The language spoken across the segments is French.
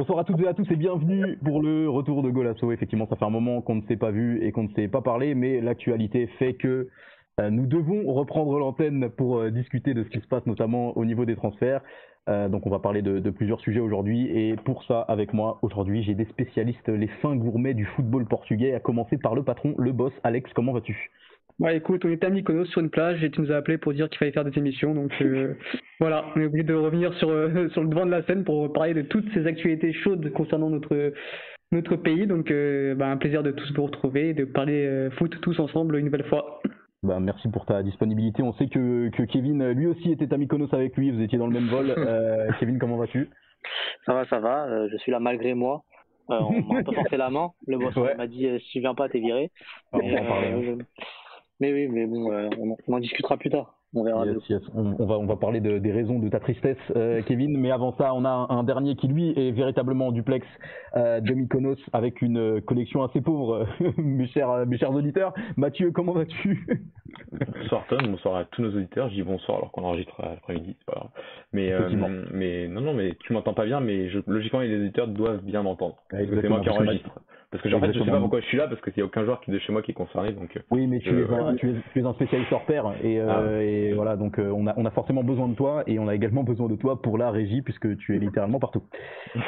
Bonsoir à toutes et à tous et bienvenue pour le retour de Golasso. Effectivement, ça fait un moment qu'on ne s'est pas vu et qu'on ne s'est pas parlé, mais l'actualité fait que nous devons reprendre l'antenne pour discuter de ce qui se passe notamment au niveau des transferts. Donc on va parler de plusieurs sujets aujourd'hui et pour ça, avec moi aujourd'hui, j'ai des spécialistes, les fins gourmets du football portugais, à commencer par le patron, le boss. Alex, comment vas-tu ? Ouais, écoute, on était à Mykonos sur une plage et tu nous as appelé pour dire qu'il fallait faire des émissions. Donc voilà, on est obligé de revenir sur le devant de la scène pour parler de toutes ces actualités chaudes concernant notre pays. Donc un plaisir de tous vous retrouver et de parler foot tous ensemble une nouvelle fois. Merci pour ta disponibilité. On sait que Kevin, lui aussi, était à Mykonos avec lui. Vous étiez dans le même vol. Kevin, comment vas-tu ? Ça va. Je suis là malgré moi. On m'a un peu forcé la main. Le boss m'a dit si tu viens pas, t'es viré. Mais oui, mais bon, on en discutera plus tard. On verra. Yes. On va parler des raisons de ta tristesse, Kevin. Mais avant ça, on a un dernier qui, lui, est véritablement duplex de Mykonos avec une connexion assez pauvre, mes chers auditeurs. Mathieu, comment vas-tu ? Bonsoir Tom, bonsoir à tous nos auditeurs. Je dis bonsoir alors qu'on enregistre l'après-midi, c'est pas grave. Mais non, mais tu m'entends pas bien, mais logiquement les auditeurs doivent bien m'entendre. C'est moi qui enregistre. Parce que en fait, je sais pas pourquoi je suis là, parce qu'il n'y a aucun joueur de chez moi qui est concerné. Donc, oui, mais tu es un spécialiste hors pair et voilà, donc on a forcément besoin de toi et on a également besoin de toi pour la régie puisque tu es littéralement partout.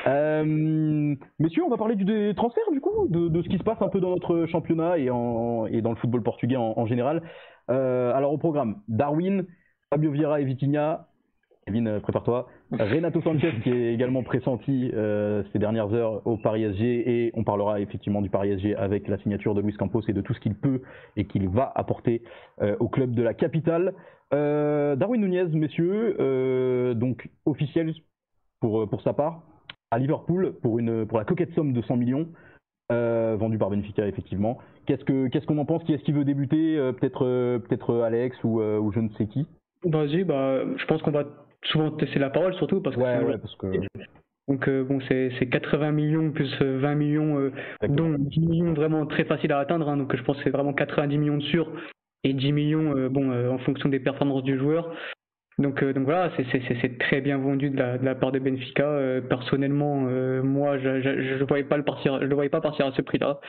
Messieurs, on va parler des transferts du coup, de ce qui se passe un peu dans notre championnat et dans le football portugais en général. Alors au programme, Darwin, Fabio Vieira et Vitinha. Kevin, prépare-toi. Renato Sanchez qui est également pressenti ces dernières heures au Paris SG et on parlera effectivement du Paris SG avec la signature de Luis Campos et de tout ce qu'il peut et qu'il va apporter au club de la capitale. Darwin Núñez, messieurs, donc officiel pour sa part à Liverpool pour la coquette somme de 100 millions. Vendu par Benfica effectivement. Qu'est-ce qu'on en pense ? Qui est-ce qui veut débuter ? Peut-être Alex ou je ne sais qui. Vas-y, je pense qu'on va souvent te laisser la parole surtout parce que donc c'est 80 millions plus 20 millions dont 10 millions vraiment très faciles à atteindre, hein, donc je pense que c'est vraiment 90 millions de sûr et 10 millions en fonction des performances du joueur. Donc voilà, c'est très bien vendu de la part de Benfica. Personnellement, moi je voyais pas partir à ce prix-là.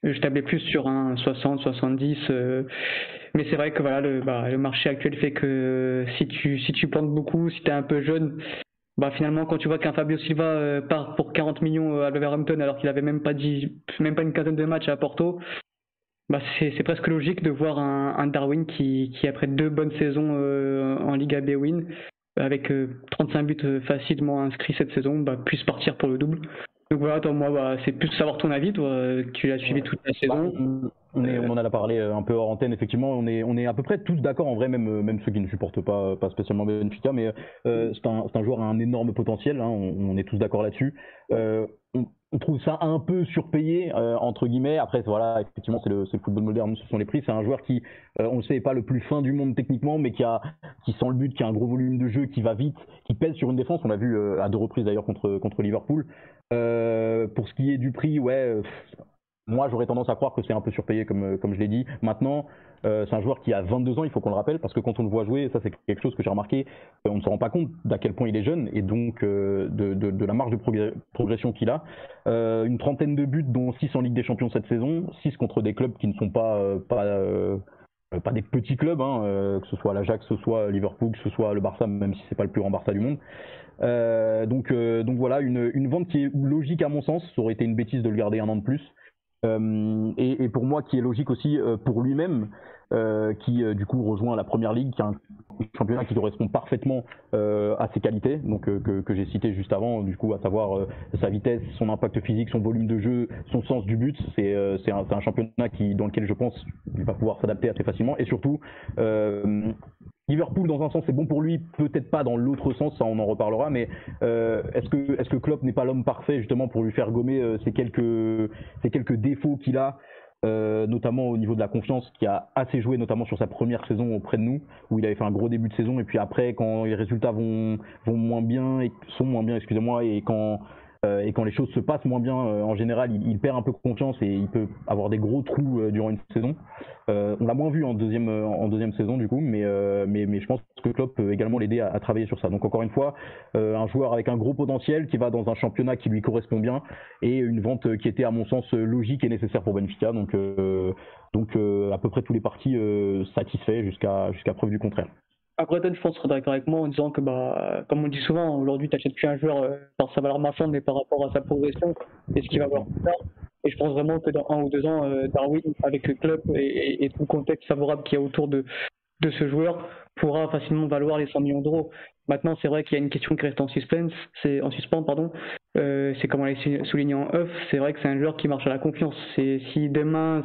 Je tablais plus sur un 60, 70. Mais c'est vrai que voilà, le marché actuel fait que si tu plantes beaucoup, si tu es un peu jeune, finalement quand tu vois qu'un Fabio Silva part pour 40 millions à Wolverhampton alors qu'il avait même pas une quinzaine de matchs à Porto, c'est presque logique de voir un Darwin qui après 2 bonnes saisons en Liga B-Win, avec 35 buts facilement inscrits cette saison, puisse partir pour le double. Donc voilà, toi, moi, c'est plus savoir ton avis, toi, tu l'as suivi toute la saison. On en a parlé un peu hors antenne, effectivement, on est à peu près tous d'accord en vrai, même ceux qui ne supportent pas spécialement Benfica, mais c'est un joueur à un énorme potentiel, hein, on est tous d'accord là-dessus. On trouve ça un peu surpayé, entre guillemets. Après, voilà, effectivement, c'est le football moderne, ce sont les prix. C'est un joueur qui, on le sait, n'est pas le plus fin du monde techniquement, mais qui sent le but, qui a un gros volume de jeu, qui va vite, qui pèse sur une défense. On l'a vu à 2 reprises d'ailleurs contre Liverpool. Pour ce qui est du prix, moi j'aurais tendance à croire que c'est un peu surpayé comme je l'ai dit. Maintenant, c'est un joueur qui a 22 ans, il faut qu'on le rappelle, parce que quand on le voit jouer, ça c'est quelque chose que j'ai remarqué, on ne se rend pas compte d'à quel point il est jeune et donc de la marge de progression qu'il a. Une trentaine de buts, dont 6 en Ligue des Champions cette saison, 6 contre des clubs qui ne sont pas des petits clubs, hein, que ce soit l'Ajax, que ce soit Liverpool, que ce soit le Barça, même si c'est pas le plus grand Barça du monde. Donc voilà, une vente qui est logique à mon sens. Ça aurait été une bêtise de le garder 1 an de plus. Et pour moi, qui est logique aussi pour lui-même, qui du coup rejoint la Première Ligue, qui est un championnat qui correspond parfaitement à ses qualités, donc que j'ai cité juste avant, du coup, à savoir sa vitesse, son impact physique, son volume de jeu, son sens du but. C'est un championnat dans lequel je pense qu'il va pouvoir s'adapter assez facilement, et surtout Liverpool, dans un sens, c'est bon pour lui, peut-être pas dans l'autre sens, ça on en reparlera, mais est-ce que Klopp n'est pas l'homme parfait justement pour lui faire gommer ces quelques défauts qu'il a, notamment au niveau de la confiance, qui a assez joué notamment sur sa première saison auprès de nous, où il avait fait un gros début de saison, et puis après, quand les résultats sont moins bien, excusez-moi, et quand et quand les choses se passent moins bien, en général, il perd un peu confiance et il peut avoir des gros trous durant une saison. On l'a moins vu en deuxième saison du coup, mais je pense que Klopp peut également l'aider à travailler sur ça. Donc encore une fois, un joueur avec un gros potentiel qui va dans un championnat qui lui correspond bien et une vente qui était à mon sens logique et nécessaire pour Benfica. Donc à peu près tous les partis satisfaits jusqu'à preuve du contraire. À Breton, je pense, sera d'accord avec moi en disant que, comme on dit souvent, aujourd'hui, tu n'achètes plus un joueur par sa valeur marchande, mais par rapport à sa progression et ce qu'il va avoir plus tard. Et je pense vraiment que dans 1 ou 2 ans, Darwin, avec le club et tout le contexte favorable qu'il y a autour de ce joueur, pourra facilement valoir les 100 millions d'euros. Maintenant, c'est vrai qu'il y a une question qui reste en suspens, c'est comme on l'a souligné en off, c'est vrai que c'est un joueur qui marche à la confiance. Si demain,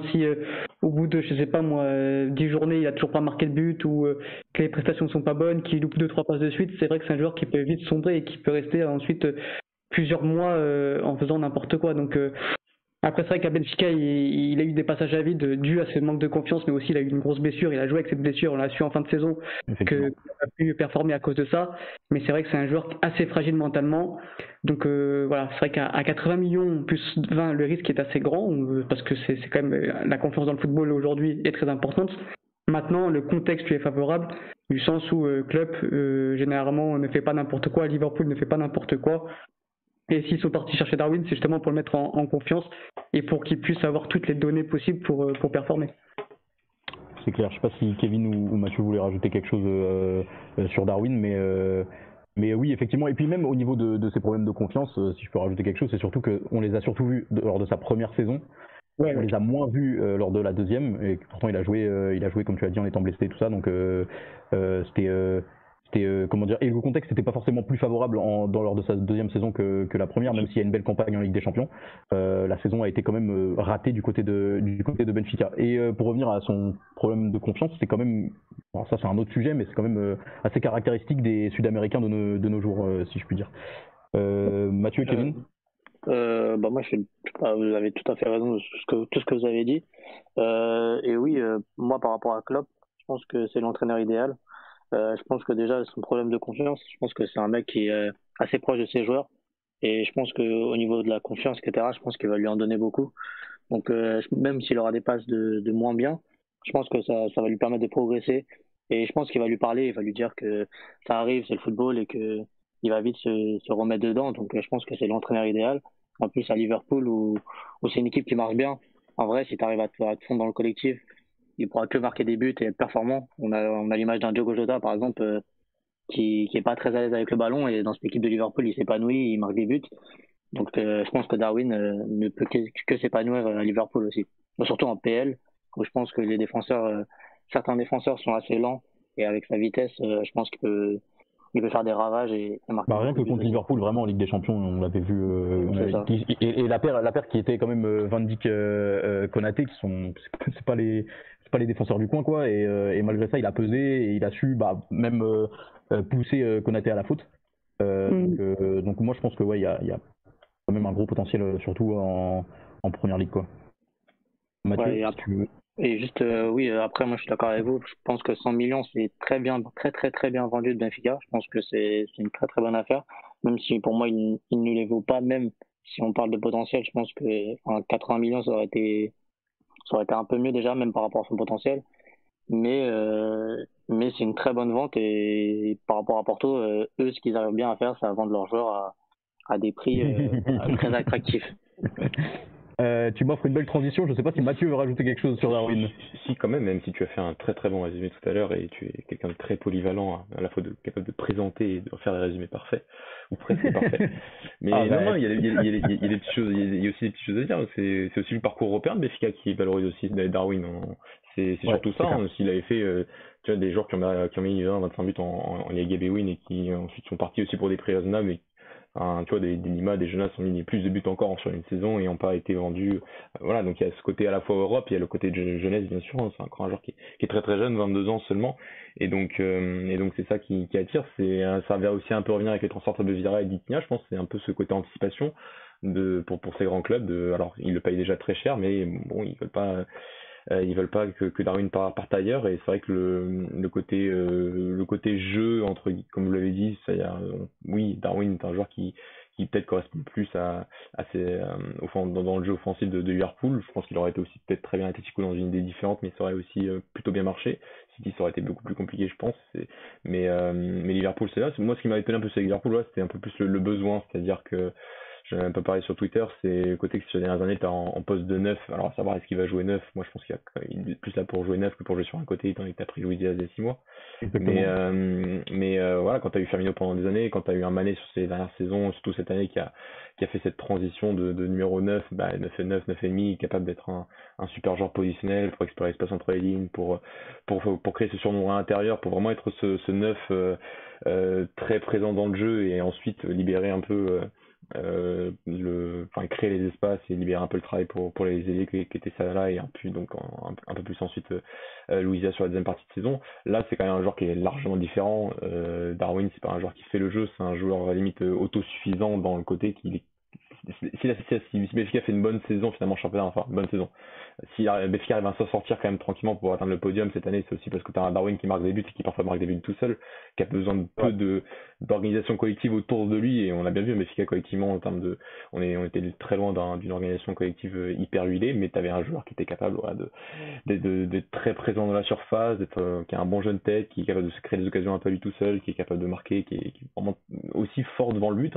au bout de, je sais pas moi, 10 journées, il a toujours pas marqué de but ou que les prestations sont pas bonnes, qu'il loupe 2-3 passes de suite, c'est vrai que c'est un joueur qui peut vite sombrer et qui peut rester ensuite plusieurs mois en faisant n'importe quoi. Donc après, c'est vrai qu'à Benfica, il a eu des passages à vide dus à ce manque de confiance, mais aussi il a eu une grosse blessure. Il a joué avec cette blessure, on l'a su en fin de saison, qu'il n'a pas pu performer à cause de ça. Mais c'est vrai que c'est un joueur assez fragile mentalement. Donc voilà, c'est vrai qu'à 80 millions plus 20, le risque est assez grand, parce que c'est quand même la confiance dans le football aujourd'hui est très importante. Maintenant, le contexte lui est favorable, du sens où Klopp, généralement, ne fait pas n'importe quoi. Liverpool ne fait pas n'importe quoi. Et s'ils sont partis chercher Darwin, c'est justement pour le mettre en confiance et pour qu'il puisse avoir toutes les données possibles pour performer. C'est clair. Je ne sais pas si Kevin ou Mathieu voulaient rajouter quelque chose sur Darwin, mais oui, effectivement. Et puis même au niveau de ses problèmes de confiance, si je peux rajouter quelque chose, c'est surtout qu'on les a surtout vus lors de sa première saison. Ouais. On les a moins vus lors de la deuxième, et pourtant il a joué comme tu as dit en étant blessé et tout ça, donc c'était comment dire, et le contexte n'était pas forcément plus favorable lors de sa deuxième saison que la première, même s'il y a une belle campagne en Ligue des Champions. La saison a été quand même ratée du côté de Benfica. Et pour revenir à son problème de confiance, c'est quand même, alors ça c'est un autre sujet, mais c'est quand même assez caractéristique des Sud-Américains de nos jours, si je puis dire. Mathieu et Kevin. Moi, vous avez tout à fait raison de tout ce que vous avez dit. Et oui, moi par rapport à Klopp, je pense que c'est l'entraîneur idéal. Je pense que déjà son problème de confiance, je pense que c'est un mec qui est assez proche de ses joueurs et je pense qu'au niveau de la confiance, etc., je pense qu'il va lui en donner beaucoup. Donc même s'il aura des passes de moins bien, je pense que ça va lui permettre de progresser et je pense qu'il va lui parler, il va lui dire que ça arrive, c'est le football et que il va vite se remettre dedans. Donc je pense que c'est l'entraîneur idéal. En plus à Liverpool où c'est une équipe qui marche bien. En vrai, si tu arrives à te fondre dans le collectif, il pourra que marquer des buts et être performant. On a l'image d'un Diogo Jota par exemple qui est pas très à l'aise avec le ballon et dans cette équipe de Liverpool il s'épanouit, il marque des buts. Donc je pense que Darwin ne peut que s'épanouir à Liverpool aussi. Surtout en PL où je pense que les défenseurs, certains défenseurs sont assez lents et avec sa vitesse, je pense qu'il peut faire des ravages et marquer. Rien que contre Liverpool, vraiment en Ligue des Champions, on l'avait vu. Et la paire qui était quand même Van Dijk, Konaté, qui sont c'est pas les défenseurs du coin quoi. Et malgré ça, il a pesé et il a su même pousser Konaté à la faute. Donc moi je pense que il y a quand même un gros potentiel, surtout en première ligue quoi. Mathieu, si tu veux. Et juste, oui, après, moi, je suis d'accord avec vous. Je pense que 100 millions, c'est très bien, très, très, très bien vendu de Benfica. Je pense que c'est une très, très bonne affaire. Même si, pour moi, il ne les vaut pas, même si on parle de potentiel, je pense que 80 millions, ça aurait été un peu mieux déjà, même par rapport à son potentiel. Mais c'est une très bonne vente et par rapport à Porto, eux, ce qu'ils arrivent bien à faire, c'est à vendre leurs joueurs à des prix très attractifs. Tu m'offres une belle transition, je ne sais pas si Mathieu veut rajouter quelque chose sur Darwin. Si quand même si tu as fait un très très bon résumé tout à l'heure et tu es quelqu'un de très polyvalent, à la fois capable de présenter et de faire des résumés parfaits, ou presque parfaits. Mais il y a des petites choses, il y a aussi des petites choses à dire, c'est aussi le parcours européen de Benfica qui valorise aussi Darwin. C'est surtout ça, s'il avait fait tu vois, des joueurs qui ont mis 20-25 buts en Ligue Bwin et qui ensuite sont partis aussi pour des prix raisonnables et tu vois, des Nima, des Jonas ont mis plus de buts encore sur une saison et n'ont pas été vendus. Voilà, donc il y a ce côté à la fois Europe, il y a le côté de jeunesse bien sûr, c'est encore un joueur qui est très très jeune, 22 ans seulement, et donc c'est ça qui attire. Ça va aussi un peu revenir avec les transferts de Vieira et d'Itinha, je pense, c'est un peu ce côté anticipation pour ces grands clubs. Alors ils le payent déjà très cher, mais bon, ils veulent pas que Darwin parte ailleurs, et c'est vrai que le côté jeu, comme vous l'avez dit, oui, Darwin est un joueur qui qui peut-être correspond plus dans le jeu offensif de Liverpool. Je pense qu'il aurait été aussi peut-être très bien Atletico dans une idée différente, mais ça aurait aussi plutôt bien marché. City, ça aurait été beaucoup plus compliqué, je pense. Mais Liverpool, c'est là. Moi, ce qui m'a étonné un peu, c'est Liverpool, là, c'était un peu plus le besoin, c'est-à-dire que j'en ai un peu parlé sur Twitter, c'est le côté que sur les dernières années, tu en poste de neuf. Alors, à savoir, est-ce qu'il va jouer neuf? Moi, je pense qu'il est plus là pour jouer neuf que pour jouer sur un côté, étant donné que tu as pris Luis Diaz il y a 6 mois. Mais voilà, quand tu as eu Firmino pendant des années, quand tu as eu un Mané sur ces dernières saisons, surtout cette année qui a fait cette transition de numéro 9, 9 et 9, 9 et demi, capable d'être un super joueur positionnel pour explorer l'espace entre les lignes, pour créer ce surnombre à l'intérieur, pour vraiment être ce 9 très présent dans le jeu et ensuite libérer un peu créer les espaces et libérer un peu le travail pour les ailiers qui étaient Salah et puis donc un peu plus ensuite Louisa sur la deuxième partie de saison. Là, c'est quand même un joueur qui est largement différent. Darwin, c'est pas un joueur qui fait le jeu, c'est un joueur limite autosuffisant dans le côté qu'il est. Si Benfica fait une bonne saison, finalement championnat, enfin bonne saison, si Benfica arrive à s'en sortir quand même tranquillement pour atteindre le podium cette année, c'est aussi parce que tu as un Darwin qui marque des buts et qui parfois marque des buts tout seul, qui a besoin de peu d'organisation collective autour de lui, et on a bien vu Benfica collectivement en termes de, on était très loin d'une organisation collective hyper huilée, mais tu avais un joueur qui était capable d'être très présent dans la surface, qui a un bon jeu de tête, qui est capable de se créer des occasions un peu lui tout seul, qui est capable de marquer, qui est vraiment aussi fort devant le but,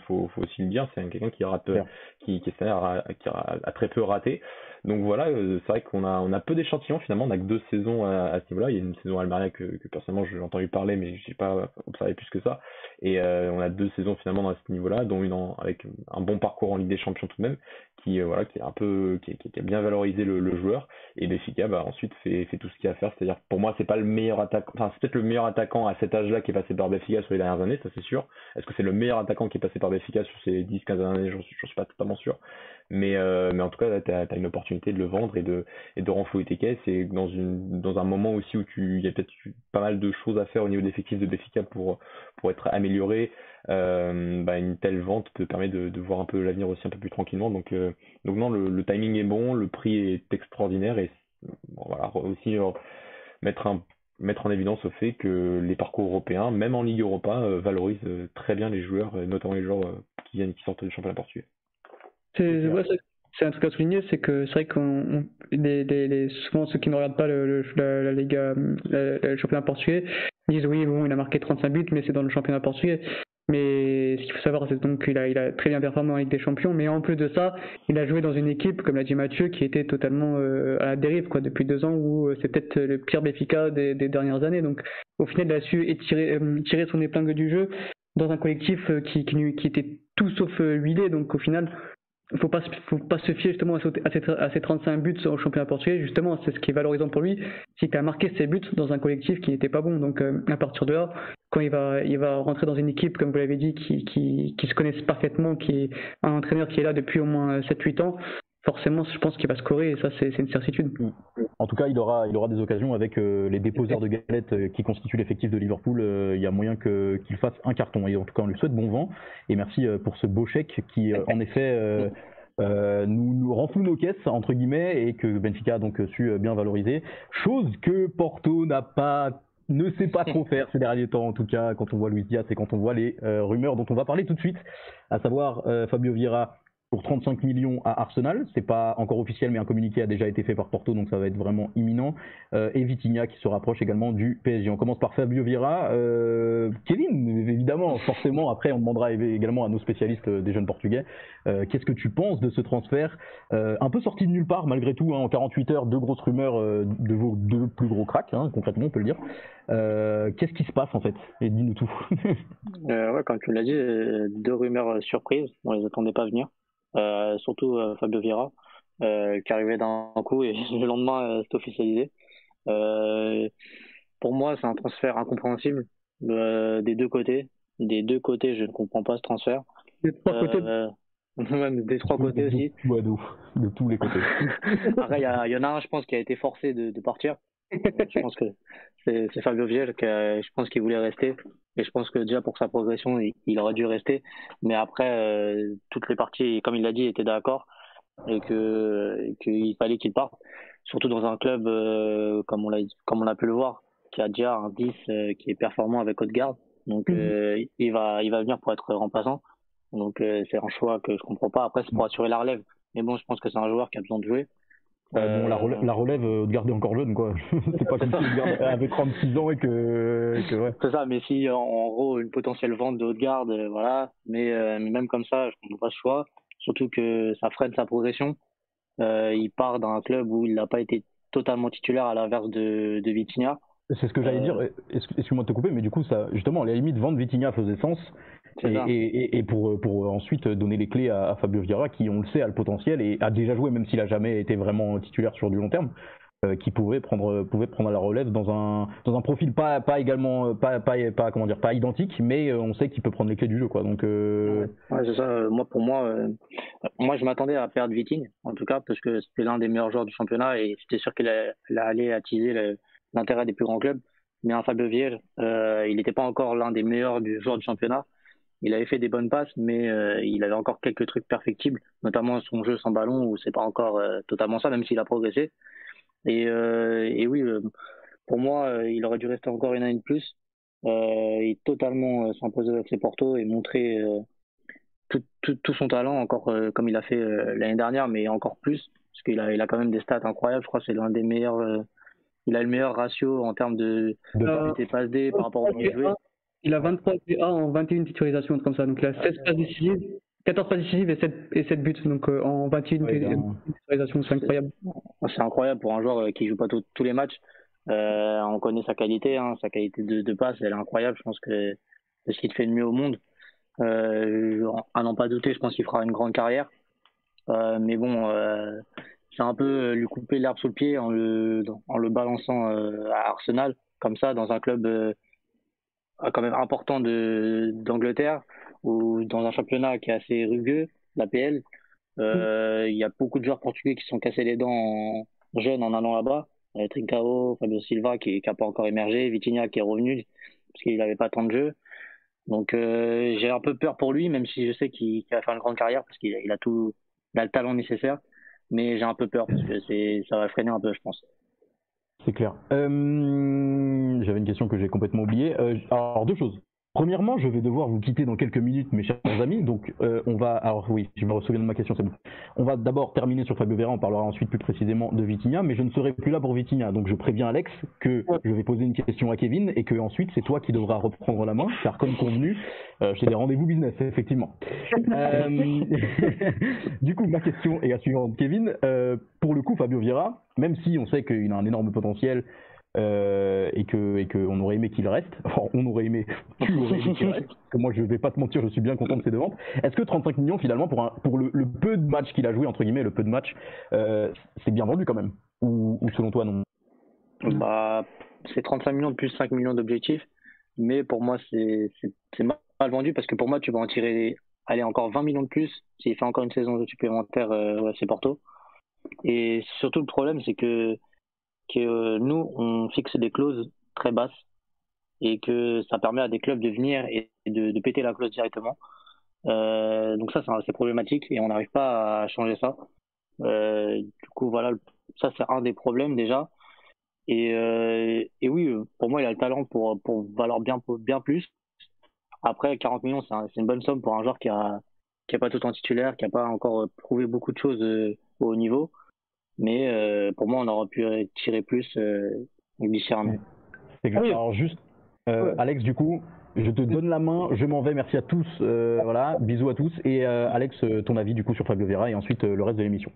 faut aussi le dire, c'est quelqu'un qui a très peu raté. Donc voilà, c'est vrai qu'on a peu d'échantillons finalement, on a que 2 saisons à ce niveau-là. Il y a une saison à Almeria que personnellement j'ai entendu parler, mais j'ai pas observé plus que ça. Et on a 2 saisons finalement à ce niveau-là, dont une avec un bon parcours en Ligue des Champions tout de même, qui a bien valorisé le joueur. Et Benfica ensuite fait tout ce qu'il y a à faire. C'est-à-dire pour moi c'est pas le meilleur attaquant, enfin c'est peut-être le meilleur attaquant à cet âge-là qui est passé par Benfica sur les dernières années, ça c'est sûr. Est-ce que c'est le meilleur attaquant qui est passé par Benfica sur ces 10-15 années? J'en suis pas totalement sûr. Mais en tout cas, tu as une opportunité de le vendre et de renflouer tes caisses. Et dans un moment aussi où il y a peut-être pas mal de choses à faire au niveau de l'effectif de Benfica pour être amélioré, une telle vente peut permettre de voir un peu l'avenir aussi un peu plus tranquillement. Donc non, le timing est bon, le prix est extraordinaire et voilà, aussi mettre en évidence au fait que les parcours européens, même en Ligue Europa, valorisent très bien les joueurs, notamment les joueurs qui sortent du championnat portugais. C'est un truc à souligner, c'est que c'est vrai qu'on souvent ceux qui ne regardent pas la Liga, le championnat portugais disent oui bon il a marqué 35 buts mais c'est dans le championnat portugais. Mais ce qu'il faut savoir c'est donc qu'il a très bien performé en Ligue des Champions, mais en plus de ça il a joué dans une équipe comme l'a dit Mathieu qui était totalement à la dérive depuis 2 ans, où c'est peut-être le pire Benfica des dernières années. Donc au final il a su tirer son épingle du jeu dans un collectif qui était tout sauf huilé. Donc au final faut pas se fier justement à ces 35 buts au championnat portugais. Justement, c'est ce qui est valorisant pour lui, c'est qu'il a marqué ses buts dans un collectif qui n'était pas bon. Donc à partir de là, quand il va rentrer dans une équipe, comme vous l'avez dit, qui se connaissent parfaitement, qui est un entraîneur qui est là depuis au moins 7-8 ans, forcément, je pense qu'il va scorer, et ça, c'est une certitude. En tout cas, il aura des occasions avec les déposeurs de galettes qui constituent l'effectif de Liverpool. Il y a moyen qu'il fasse un carton. Et en tout cas, on lui souhaite bon vent. Et merci pour ce beau chèque qui, en effet, nous renfloue nos caisses, entre guillemets, et que Benfica a donc su bien valoriser. Chose que Porto ne sait pas trop faire ces derniers temps, en tout cas, quand on voit Luis Diaz et quand on voit les rumeurs dont on va parler tout de suite, à savoir Fabio Vieira pour 35 millions à Arsenal. C'est pas encore officiel, mais un communiqué a déjà été fait par Porto, donc ça va être vraiment imminent. Et Vitinha qui se rapproche également du PSG. On commence par Fabio Vieira. Kevin, évidemment, forcément, après on demandera également à nos spécialistes des jeunes portugais. Qu'est-ce que tu penses de ce transfert un peu sorti de nulle part malgré tout, en 48 heures, 2 grosses rumeurs de vos 2 plus gros cracks, concrètement on peut le dire. Qu'est-ce qui se passe en fait? Et dis-nous tout. Ouais, comme tu l'as dit, 2 rumeurs surprises, on les attendait pas venir. Surtout Fabio Vieira qui arrivait d'un coup et le lendemain c'est officialisé. Pour moi c'est un transfert incompréhensible des 2 côtés. Des 2 côtés je ne comprends pas ce transfert. Des 3 côtés. Même des 3 côtés aussi. De tous les côtés. Après il y en a un je pense qui a été forcé de partir. Je pense que c'est Fabio Vieira je pense qu'il voulait rester, et je pense que déjà pour sa progression il aurait dû rester, mais après toutes les parties comme il l'a dit étaient d'accord et qu'il fallait qu'il parte, surtout dans un club comme on a pu le voir, qui a déjà un 10 qui est performant avec Odegaard, donc il va venir pour être remplaçant. Donc c'est un choix que je comprends pas. Après, c'est pour assurer la relève. Mais bon, je pense que c'est un joueur qui a besoin de jouer. Bon, la relève, de garder encore jeune, quoi. C'est pas comme si Odegaard avait 36 ans et que ouais. C'est ça, mais si en gros une potentielle vente de Odegaard, voilà. Mais même comme ça, je comprends pas ce choix. Surtout que ça freine sa progression. Il part d'un club où il n'a pas été totalement titulaire, à l'inverse de Vitinha. C'est ce que j'allais dire. Excuse-moi de te couper, mais du coup, ça, justement, à la limite, vendre Vitinha faisait sens. Et pour ensuite donner les clés à Fabio Vieira, qui, on le sait, a le potentiel et a déjà joué, même s'il a jamais été vraiment titulaire sur du long terme, qui pouvait prendre la relève dans un profil pas également comment dire, pas identique, mais on sait qu'il peut prendre les clés du jeu, quoi. Donc ouais, c'est ça. Pour moi je m'attendais à perdre Viting, en tout cas, parce que c'était l'un des meilleurs joueurs du championnat et j'étais sûr qu'il allait attiser l'intérêt des plus grands clubs. Mais un Fabio Vieira, il n'était pas encore l'un des meilleurs joueurs du championnat. Il avait fait des bonnes passes, mais il avait encore quelques trucs perfectibles, notamment son jeu sans ballon, où c'est pas encore totalement ça, même s'il a progressé. Et oui, pour moi, il aurait dû rester encore une année de plus et totalement s'imposer avec ses Porto et montrer tout son talent, encore comme il a fait l'année dernière, mais encore plus, parce qu'il a quand même des stats incroyables. Je crois que c'est l'un des meilleurs. Il a le meilleur ratio en termes de passe D par rapport au minutes jouées. Il a 23 PA en 21 titularisations, comme ça. Donc il a 16 passes décisives, 14 passes décisives et 7 buts. Donc en 21 titularisations, c'est incroyable. C'est incroyable pour un joueur qui joue pas tous les matchs. On connaît sa qualité, sa qualité de passe, elle est incroyable. Je pense que c'est ce qu'il fait de mieux au monde. À n'en pas douter, je pense qu'il fera une grande carrière. Mais bon, c'est un peu lui couper l'herbe sous le pied en le balançant à Arsenal, comme ça, dans un club quand même important d'Angleterre, ou dans un championnat qui est assez rugueux, l'APL. Il y a beaucoup de joueurs portugais qui se sont cassés les dents jeunes en allant là-bas. Trincao, Fabio Silva qui n'a pas encore émergé, Vitinha qui est revenu parce qu'il n'avait pas tant de jeu. Donc j'ai un peu peur pour lui, même si je sais qu'il va faire une grande carrière parce qu'il a le talent nécessaire. Mais j'ai un peu peur parce que ça va freiner un peu, je pense. C'est clair. J'avais une question que j'ai complètement oubliée. Alors, deux choses. Premièrement, je vais devoir vous quitter dans quelques minutes, mes chers amis. Donc, on va... Alors oui, je me souviens de ma question, c'est bon. On va d'abord terminer sur Fabio Vieira, on parlera ensuite plus précisément de Vitinha, mais je ne serai plus là pour Vitinha. Donc, je préviens Alex que je vais poser une question à Kevin et que ensuite c'est toi qui devras reprendre la main, car comme convenu, j'ai des rendez-vous business, effectivement. Du coup, ma question est la suivante, Kevin. Pour le coup, Fabio Vieira, même si on sait qu'il a un énorme potentiel, et que on aurait aimé qu'il reste, enfin on aurait aimé, tu aurais aimé qu'il reste, parce que moi je vais pas te mentir, je suis bien content de ses deux ventes. Est-ce que 35 millions finalement pour le peu de matchs qu'il a joué, entre guillemets, le peu de matchs, c'est bien vendu quand même, ou selon toi non? Bah, c'est 35 millions de plus 5 millions d'objectifs, mais pour moi c'est mal vendu, parce que pour moi tu vas en tirer encore 20 millions de plus s'il fait encore une saison supplémentaire c'est Porto. Et surtout le problème c'est que nous, on fixe des clauses très basses et que ça permet à des clubs de venir et de péter la clause directement. Donc ça, c'est problématique et on n'arrive pas à changer ça. Du coup, voilà, ça c'est un des problèmes déjà. Et oui, pour moi, il a le talent pour valoir bien plus. Après, 40 millions, c'est une bonne somme pour un joueur qui a pas tout en titulaire, qui a pas encore prouvé beaucoup de choses au haut niveau. Mais pour moi, on aurait pu tirer plus différemment. Alors juste, Alex, du coup, je te donne la main, je m'en vais, merci à tous, voilà, bisous à tous, et Alex, ton avis du coup sur Fabio Vieira et ensuite le reste de l'émission.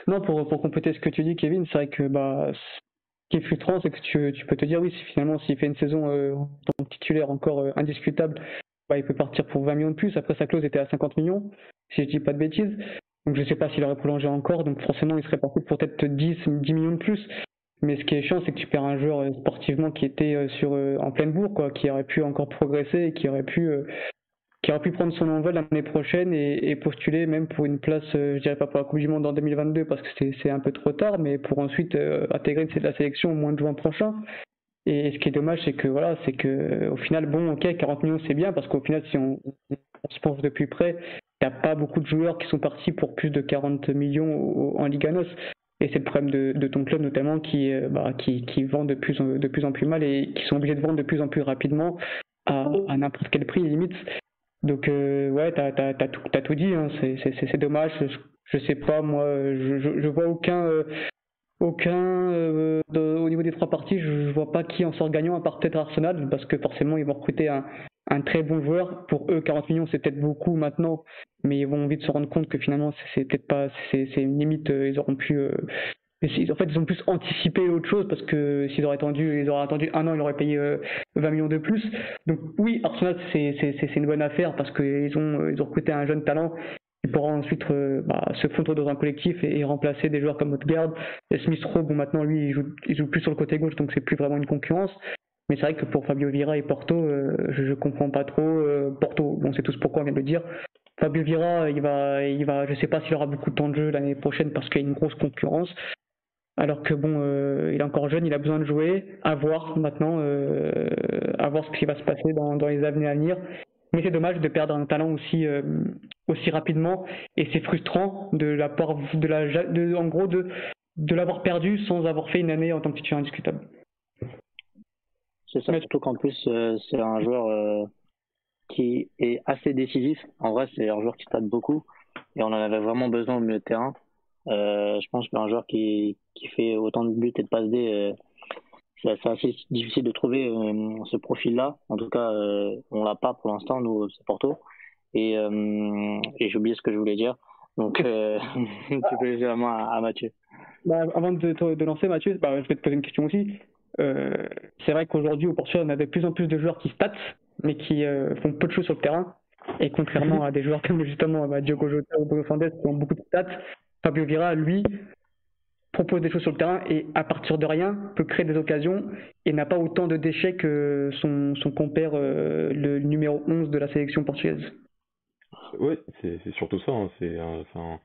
Non, pour compléter ce que tu dis, Kevin, c'est vrai que ce qui est frustrant, c'est que tu peux te dire, oui, finalement, s'il fait une saison en tant que titulaire encore indiscutable, il peut partir pour 20 millions de plus. Après, sa clause était à 50 millions, si je dis pas de bêtises. Donc je ne sais pas s'il aurait prolongé encore, donc forcément il serait parti pour peut-être 10 millions de plus. Mais ce qui est chiant, c'est que tu perds un joueur sportivement qui était en pleine bourre, quoi, qui aurait pu encore progresser et qui aurait pu prendre son envol l'année prochaine et postuler même pour une place, je dirais pas pour la Coupe du Monde en 2022 parce que c'est un peu trop tard, mais pour ensuite intégrer la sélection au mois de juin prochain. Et ce qui est dommage, c'est que au final, bon, ok, 40 millions c'est bien parce qu'au final, si on se penche de plus près, il n'y a pas beaucoup de joueurs qui sont partis pour plus de 40 millions en Liga NOS. Et c'est le problème de ton club notamment qui vend de plus en plus mal et qui sont obligés de vendre de plus en plus rapidement à n'importe quel prix limite. Donc ouais, t'as tout dit, hein. C'est dommage. Je sais pas, moi, je vois au niveau des trois parties, je vois pas qui en sort gagnant à part peut-être Arsenal, parce que forcément ils vont recruter un très bon joueur. Pour eux, 40 millions c'est peut-être beaucoup maintenant, mais ils vont vite se rendre compte que finalement c'est peut-être pas, c'est une limite. Ils auront pu en fait, ils ont plus anticipé autre chose parce que s'ils auraient attendu un an, ils auraient payé 20 millions de plus. Donc oui, Arsenal, c'est une bonne affaire parce ils ont recruté un jeune talent qui pourra ensuite se fondre dans un collectif et remplacer des joueurs comme Odegaard. Et Smith Rowe, bon maintenant lui, il joue plus sur le côté gauche, donc c'est plus vraiment une concurrence. Mais c'est vrai que pour Fabio Vieira et Porto, je comprends pas trop. Porto, bon, c'est tous pourquoi on vient de le dire. Fabio Vieira, je sais pas s'il aura beaucoup de temps de jeu l'année prochaine parce qu'il y a une grosse concurrence. Alors que bon, il est encore jeune, il a besoin de jouer, à voir maintenant, à voir ce qui va se passer dans les années à venir. Mais c'est dommage de perdre un talent aussi rapidement, et c'est frustrant de la part en gros de l'avoir perdu sans avoir fait une année en tant que titulaire indiscutable. C'est ça, surtout qu'en plus c'est un joueur qui est assez décisif. En vrai, c'est un joueur qui tape beaucoup et on en avait vraiment besoin au milieu de terrain. Je pense qu'un joueur qui fait autant de buts et de passes D, c'est assez difficile de trouver ce profil-là. En tout cas, on l'a pas pour l'instant, nous, c'est Porto. Et j'ai oublié ce que je voulais dire. Donc, tu peux laisser la main à Mathieu. Avant de lancer, Mathieu, je vais te poser une question aussi. C'est vrai qu'aujourd'hui, au Portugal, on a de plus en plus de joueurs qui statent, mais qui font peu de choses sur le terrain. Et contrairement à des joueurs comme justement Diogo Jota ou Bruno Fernandes qui ont beaucoup de stats, Fabio Vieira, lui, propose des choses sur le terrain et à partir de rien peut créer des occasions et n'a pas autant de déchets que son compère, le numéro 11 de la sélection portugaise. Oui, c'est surtout ça. Hein.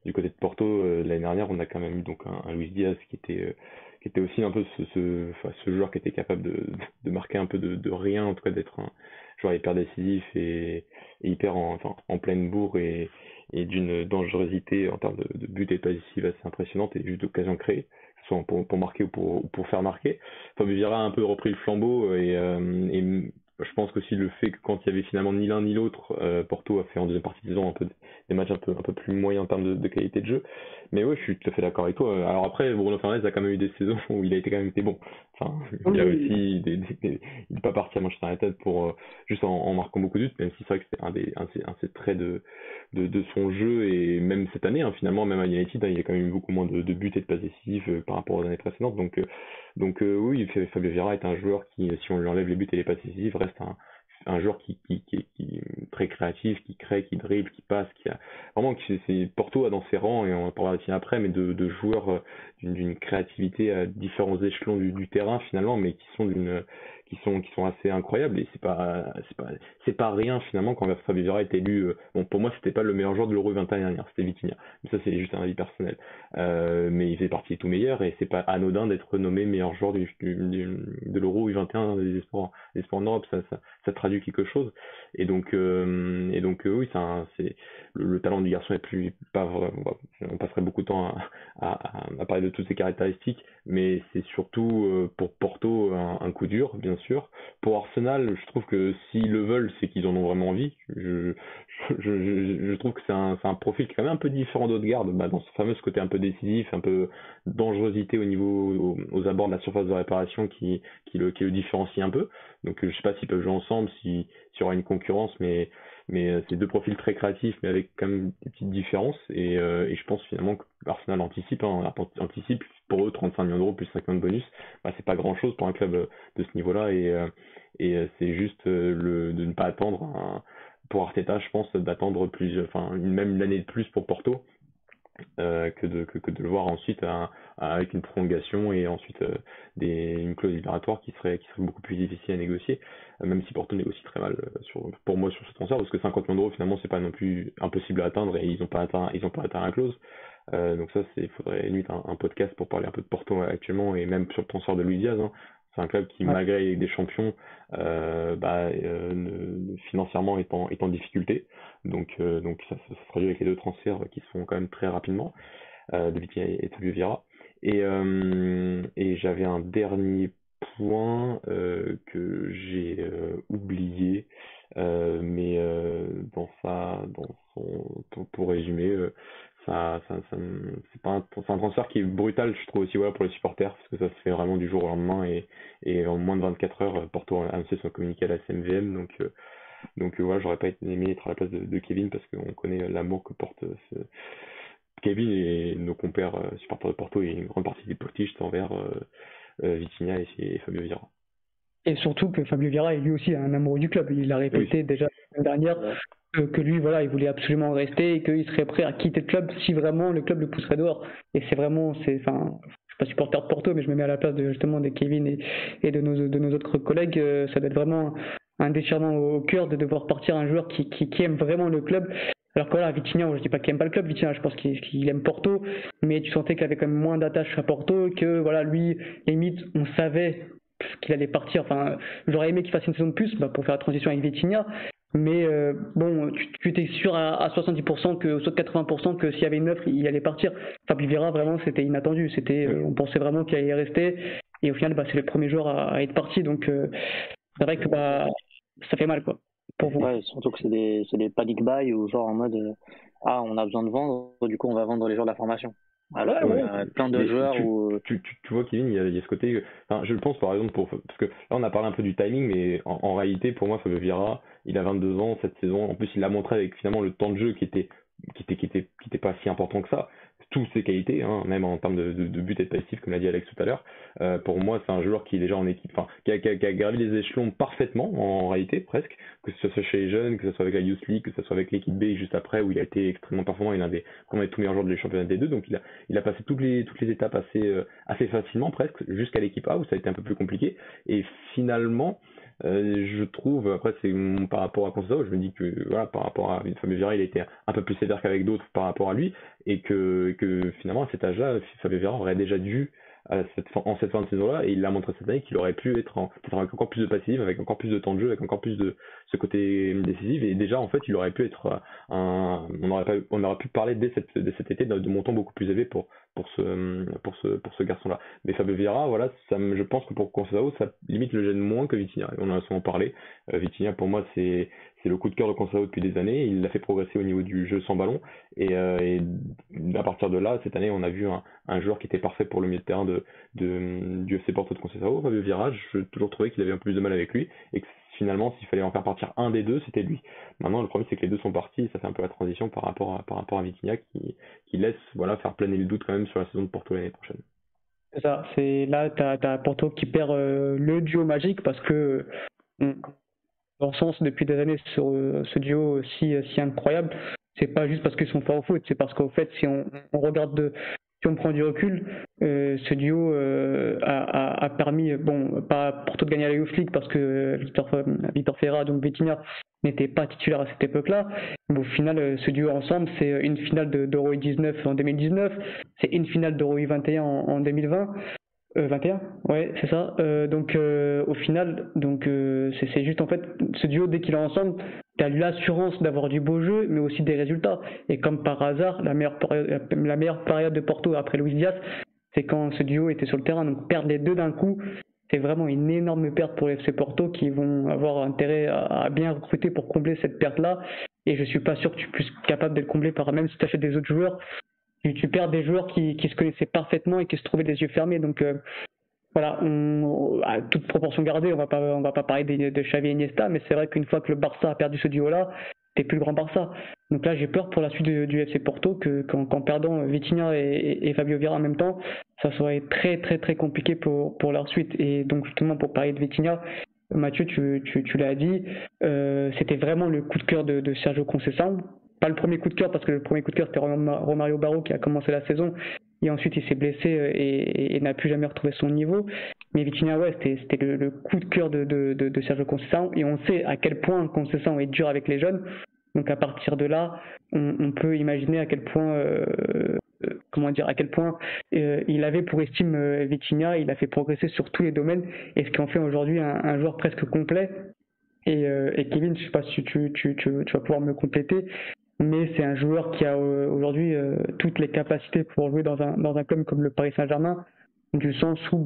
Du côté de Porto, l'année dernière, on a quand même eu donc un Luis Diaz qui était aussi un peu ce joueur qui était capable de marquer un peu de rien, en tout cas d'être un joueur hyper décisif et hyper en pleine bourre et d'une dangerosité en termes de but et de passe décisive assez impressionnante et juste d'occasion créée, que ce soit pour marquer ou pour faire marquer. Fabio Vieira a un peu repris le flambeau et je pense qu'aussi le fait que quand il y avait finalement ni l'un ni l'autre, Porto a fait en deuxième partie de saison des matchs un peu plus moyens en termes de qualité de jeu. Mais ouais, je suis tout à fait d'accord avec toi. Alors après, Bruno Fernandes a quand même eu des saisons où il a été quand même été bon. Enfin, il a aussi il n'est pas parti à Manchester United pour juste en marquant beaucoup de buts, même si c'est vrai que c'était un de ses traits de son jeu et même cette année, hein, finalement, même à United, il y a quand même eu beaucoup moins de buts et de passes décisives par rapport aux années précédentes. Donc oui, Fabio Vieira est un joueur qui, si on lui enlève les buts et les passes décisives, reste un joueur qui est très créatif, qui crée, qui dribble, qui passe, qui a vraiment Porto a dans ses rangs et on en parlera aussi après, mais de joueurs d'une créativité à différents échelons du terrain finalement, mais qui sont assez incroyables et c'est pas rien finalement quand Fabio Vieira est élu. Bon, pour moi c'était pas le meilleur joueur de l'Euro 21 dernière, c'était Vitinha, mais ça c'est juste un avis personnel. Mais il fait partie des tout meilleurs et c'est pas anodin d'être nommé meilleur joueur de l'Euro U21 des espoirs en Europe, ça traduit quelque chose. Et donc oui, c'est le talent du garçon est plus pas vrai, on passerait beaucoup de temps à parler de toutes ces caractéristiques, mais c'est surtout pour Porto un coup dur, bien sûr. Pour Arsenal, je trouve que s'ils le veulent, c'est qu'ils en ont vraiment envie. Je trouve que c'est un profil qui est quand même un peu différent d'Odegaard, dans ce fameux côté un peu décisif, un peu dangerosité aux abords de la surface de réparation qui le différencie un peu. Donc je sais pas s'ils peuvent jouer ensemble, s'il y aura une concurrence, mais c'est deux profils très créatifs, mais avec quand même des petites différences. Et je pense finalement que Arsenal anticipe pour eux 35 millions d'euros plus 5 millions de bonus. C'est pas grand chose pour un club de ce niveau-là. Et c'est juste de ne pas attendre pour Arteta, je pense, d'attendre même une année de plus pour Porto. Que de le voir ensuite avec une prolongation et ensuite une clause libératoire qui serait beaucoup plus difficile à négocier, même si Porto négocie très mal pour moi sur ce transfert, parce que 50 millions d'euros finalement c'est pas non plus impossible à atteindre et ils ont pas atteint la clause. Donc ça il faudrait limite un podcast pour parler un peu de Porto actuellement et même sur le transfert de Luis Diaz, hein. C'est un club qui, malgré des champions, financièrement est en difficulté. Donc ça se traduit avec les deux transferts qui se font quand même très rapidement, de Vitinha et Fabio Vieira. Et j'avais un dernier point que j'ai oublié. Mais pour résumer, c'est un transfert qui est brutal, je trouve aussi, voilà, pour les supporters, parce que ça se fait vraiment du jour au lendemain, et en moins de 24 heures, Porto a annoncé son communiqué à la CMVM, donc voilà, j'aurais pas aimé être à la place de Kevin, parce qu'on connaît l'amour que porte Kevin et nos compères supporters de Porto, et une grande partie des potistes envers Vitinha et Fabio Vieira. Et surtout que Fabio Vieira est lui aussi un amoureux du club. Il l'a répété déjà la semaine dernière que lui, voilà, il voulait absolument rester et qu'il serait prêt à quitter le club si vraiment le club le pousserait dehors. Et c'est vraiment, je suis pas supporter de Porto, mais je me mets à la place justement de Kevin et de nos autres collègues. Ça doit être vraiment un déchirement au cœur de devoir partir un joueur qui aime vraiment le club. Alors que voilà, Vitinha, je dis pas qu'il aime pas le club, Vitinha, je pense qu'il aime Porto, mais tu sentais qu'il avait quand même moins d'attache à Porto, que voilà, lui, limite, on savait qu'il allait partir. Enfin, j'aurais aimé qu'il fasse une saison de plus pour faire la transition avec Vitinha, mais bon, tu étais sûr à 70% que, soit 80% que s'il y avait une offre, il allait partir. Fabio Vieira, vraiment, c'était inattendu. On pensait vraiment qu'il allait rester, et au final, c'est le premier joueur à être parti, donc c'est vrai que ça fait mal, quoi. Pour vous. Ouais, surtout que c'est des panic buy ou genre en mode on a besoin de vendre, du coup on va vendre les joueurs de la formation. Alors il y a plein de joueurs tu vois, Kevin, il y a ce côté. Enfin, je le pense par exemple parce que là on a parlé un peu du timing, mais en réalité pour moi Fabio Vieira, il a 22 ans cette saison. En plus il l'a montré avec finalement le temps de jeu qui était pas si important que ça. Toutes ses qualités, hein, même en termes de but et de passif, comme l'a dit Alex tout à l'heure. Pour moi, c'est un joueur qui est déjà en équipe, enfin, qui a gravi les échelons parfaitement, en réalité, presque, que ce soit chez les jeunes, que ce soit avec la Youth League, que ce soit avec l'équipe B juste après, où il a été extrêmement performant, il est l'un des tout meilleurs joueurs du championnat D2, donc il a passé toutes les étapes assez facilement, presque, jusqu'à l'équipe A, où ça a été un peu plus compliqué, et finalement, je trouve, après c'est par rapport à Conceição, je me dis que voilà, par rapport à Fabio Vieira, il a été un peu plus sévère qu'avec d'autres par rapport à lui, et que finalement à cet âge-là, Fabio Vieira aurait déjà dû en cette fin de saison-là, et il l'a montré cette année qu'il aurait pu être peut-être avec encore plus de passif, avec encore plus de temps de jeu, avec encore plus de ce côté décisif, et déjà en fait il aurait pu être on aurait pu parler dès cet été de montants beaucoup plus élevés pour ce garçon-là. Mais Fabio Vieira, voilà, je pense que pour Conceição, ça limite le gêne moins que Vitinha. On en a souvent parlé. Vitinha, pour moi, c'est le coup de cœur de Conceição depuis des années. Il l'a fait progresser au niveau du jeu sans ballon. Et à partir de là, cette année, on a vu un joueur qui était parfait pour le milieu de terrain du FC Porto de Conceição. Fabio Vieira, j'ai toujours trouvé qu'il avait un peu plus de mal avec lui. Et que finalement, s'il fallait en faire partir un des deux, c'était lui. Maintenant, le problème, c'est que les deux sont partis. Ça fait un peu la transition par rapport à Vitinha qui laisse faire planer le doute quand même sur la saison de Porto l'année prochaine. C'est ça. Là, t'as Porto qui perd le duo magique parce que dans le sens depuis des années sur ce duo si incroyable. C'est pas juste parce qu'ils sont forts au foot, c'est parce qu'au fait, si on regarde si on prend du recul, ce duo a permis, pas Porto de gagner la Youth League parce que Vitor Ferreira, donc Vitinha, n'était pas titulaire à cette époque-là. Mais au final, ce duo ensemble, c'est une finale d'Euro 19 en 2019, c'est une finale d'Euro 21 en 2020. 21, ouais, c'est ça. Donc au final, c'est juste en fait ce duo, dès qu'il est ensemble, tu as l'assurance d'avoir du beau jeu, mais aussi des résultats. Et comme par hasard, la meilleure période de Porto après Luis Diaz, c'est quand ce duo était sur le terrain. Donc perdre les deux d'un coup, c'est vraiment une énorme perte pour les FC Porto qui vont avoir intérêt à bien recruter pour combler cette perte-là. Et je suis pas sûr que tu puisses capable de le combler même si tu achètes des autres joueurs. Tu perds des joueurs qui se connaissaient parfaitement et qui se trouvaient les yeux fermés. Donc voilà, à toute proportion gardée, on va pas parler de Xavi et Iniesta, mais c'est vrai qu'une fois que le Barça a perdu ce duo-là, t'es plus le grand Barça. Donc là, j'ai peur pour la suite du FC Porto qu'en perdant Vitinha et Fabio Vieira en même temps, ça serait très très très compliqué pour leur suite. Et donc justement pour parler de Vitinha, Mathieu, tu l'as dit, c'était vraiment le coup de cœur de Sergio Conceição. Pas le premier coup de cœur parce que le premier coup de cœur c'était Romario Barro qui a commencé la saison et ensuite il s'est blessé et n'a plus jamais retrouvé son niveau. Mais Vitinha, ouais, c'était le coup de cœur de Sergio Conceição et on sait à quel point Conceição est dur avec les jeunes. Donc à partir de là, on peut imaginer à quel point il avait pour estime Vitinha, il a fait progresser sur tous les domaines et ce qui en fait aujourd'hui un joueur presque complet. Et Kevin, je sais pas si tu vas pouvoir me compléter, mais c'est un joueur qui a aujourd'hui toutes les capacités pour jouer dans un club comme le Paris Saint-Germain, du sens où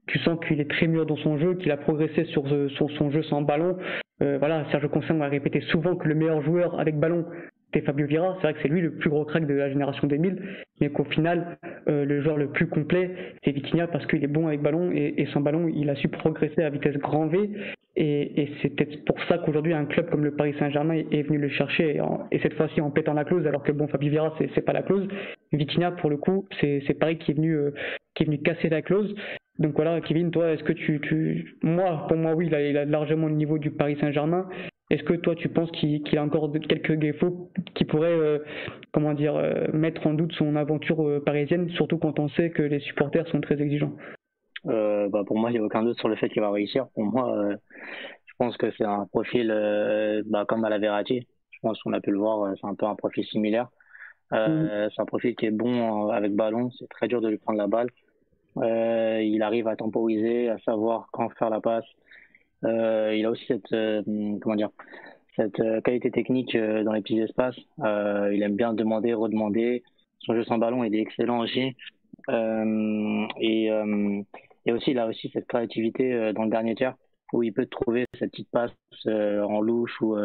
tu sens qu'il est très mûr dans son jeu, qu'il a progressé sur son jeu sans ballon, voilà, Sergio Conceição a répété souvent que le meilleur joueur avec ballon, c'était Fabio Vieira. C'est vrai que c'est lui le plus gros crack de la génération 2000, mais qu'au final, le joueur le plus complet, c'est Vitinha parce qu'il est bon avec ballon et sans ballon, il a su progresser à vitesse grand V. Et c'est peut-être pour ça qu'aujourd'hui, un club comme le Paris Saint-Germain est venu le chercher et cette fois-ci en pétant la clause, alors que bon, Fabio Vieira, c'est pas la clause. Vitinha, pour le coup, c'est Paris qui est venu casser la clause. Donc voilà, Kevin, toi, est-ce que pour moi, oui, il a largement le niveau du Paris Saint-Germain. Est-ce que toi, tu penses qu'il a encore quelques défauts qui pourraient, mettre en doute son aventure parisienne, surtout quand on sait que les supporters sont très exigeants? Pour moi, il n'y a aucun doute sur le fait qu'il va réussir. Pour moi, je pense que c'est un profil comme à la Verratti. Je pense qu'on a pu le voir, c'est un peu un profil similaire. C'est un profil qui est bon avec ballon, c'est très dur de lui prendre la balle. Il arrive à temporiser, à savoir quand faire la passe. Il a aussi cette qualité technique dans les petits espaces. Il aime bien demander, redemander. Son jeu sans ballon, il est excellent aussi. Et aussi, il a aussi cette créativité dans le dernier tiers où il peut trouver cette petite passe en louche ou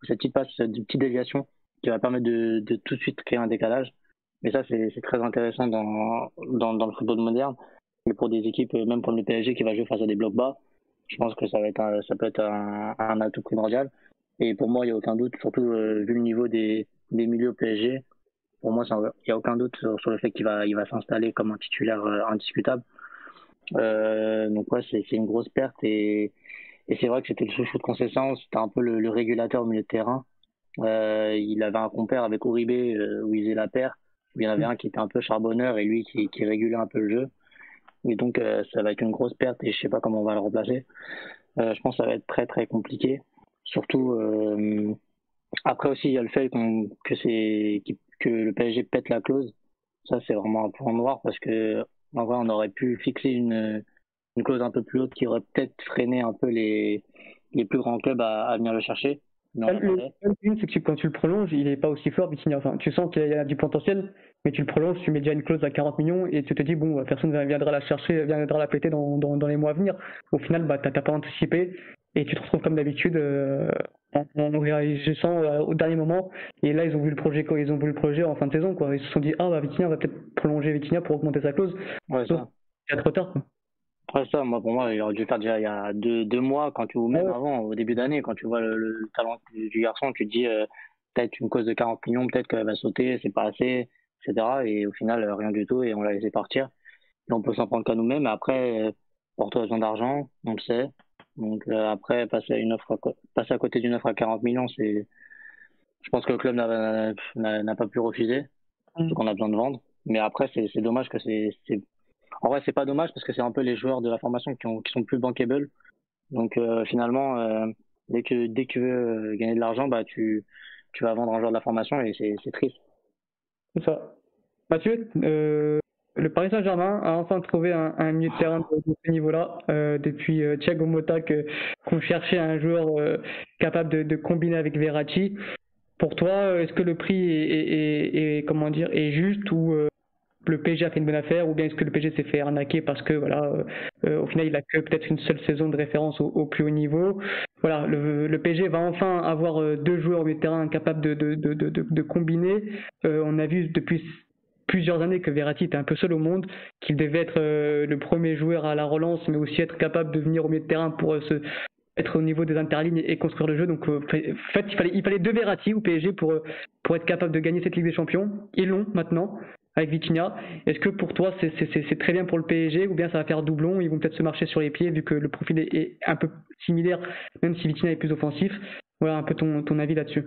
cette petite passe de petite déviation qui va permettre de tout de suite créer un décalage. Mais ça, c'est très intéressant dans le football moderne. Mais pour des équipes, même pour le PSG qui va jouer face à des blocs bas, je pense que ça peut être un atout primordial. Et pour moi, il n'y a aucun doute, surtout vu le niveau des milieux PSG. Pour moi, il n'y a aucun doute sur le fait qu'il va s'installer comme un titulaire indiscutable. Donc ouais, c'est une grosse perte et c'est vrai que c'était le chouchou de Conceição, c'était un peu le régulateur au milieu de terrain. Il avait un compère avec Uribe où ils faisaient la paire. Il y en avait un qui était un peu charbonneur et lui qui régulait un peu le jeu. Et donc ça va être une grosse perte et je sais pas comment on va le remplacer. Je pense que ça va être très très compliqué. Surtout après aussi il y a le fait que le PSG pète la clause. Ça c'est vraiment un point noir parce que en vrai on aurait pu fixer une clause un peu plus haute qui aurait peut-être freiné un peu les plus grands clubs à venir le chercher. Le problème, c'est que quand tu le prolonges, il n'est pas aussi fort, Vitinha. Enfin, tu sens qu'il y a du potentiel, mais tu le prolonges, tu mets déjà une clause à 40 millions et tu te dis, bon, personne ne viendra la chercher, viendra la péter dans les mois à venir. Au final, tu n'as pas anticipé et tu te retrouves comme d'habitude en réagissant au dernier moment. Et là, ils ont vu le projet en fin de saison, quoi. Ils se sont dit, Vitinha, on va peut-être prolonger Vitinha pour augmenter sa clause. Ouais, sauf qu'il y a trop tard, quoi. Ouais, ça, pour moi, il aurait dû faire déjà il y a deux mois, ou même avant, au début d'année, quand tu vois le talent du garçon, tu te dis peut-être une cause de 40 millions, peut-être qu'elle va sauter, c'est pas assez, etc. Et au final, rien du tout, et on l'a laissé partir. Et on peut s'en prendre qu'à nous-mêmes. Après, Porto a besoin d'argent, on le sait. Donc après, passer à côté d'une offre à 40 millions, je pense que le club n'a pas pu refuser, donc on a besoin de vendre. Mais après, c'est dommage que en vrai, c'est pas dommage parce que c'est un peu les joueurs de la formation qui sont plus bankable. Donc finalement, dès que tu veux gagner de l'argent, tu vas vendre un joueur de la formation et c'est triste. C'est ça. Mathieu, le Paris Saint-Germain a enfin trouvé un milieu de terrain de ce niveau-là depuis Thiago Motta qu'on cherchait un joueur capable de combiner avec Verratti. Pour toi, est-ce que le prix est juste ou le PSG a fait une bonne affaire, ou bien est-ce que le PSG s'est fait arnaquer parce que au final il a que peut-être une seule saison de référence au plus haut niveau. Voilà, le PSG va enfin avoir deux joueurs au milieu de terrain capables de combiner. On a vu depuis plusieurs années que Verratti était un peu seul au monde, qu'il devait être le premier joueur à la relance, mais aussi être capable de venir au milieu de terrain pour être au niveau des interlignes et construire le jeu. Donc en fait il fallait deux Verratti au PSG pour être capable de gagner cette Ligue des Champions. Ils l'ont maintenant avec Vitinha. Est-ce que pour toi c'est très bien pour le PSG, ou bien ça va faire doublon, ils vont peut-être se marcher sur les pieds vu que le profil est un peu similaire, même si Vitinha est plus offensif? Voilà un peu ton avis là-dessus.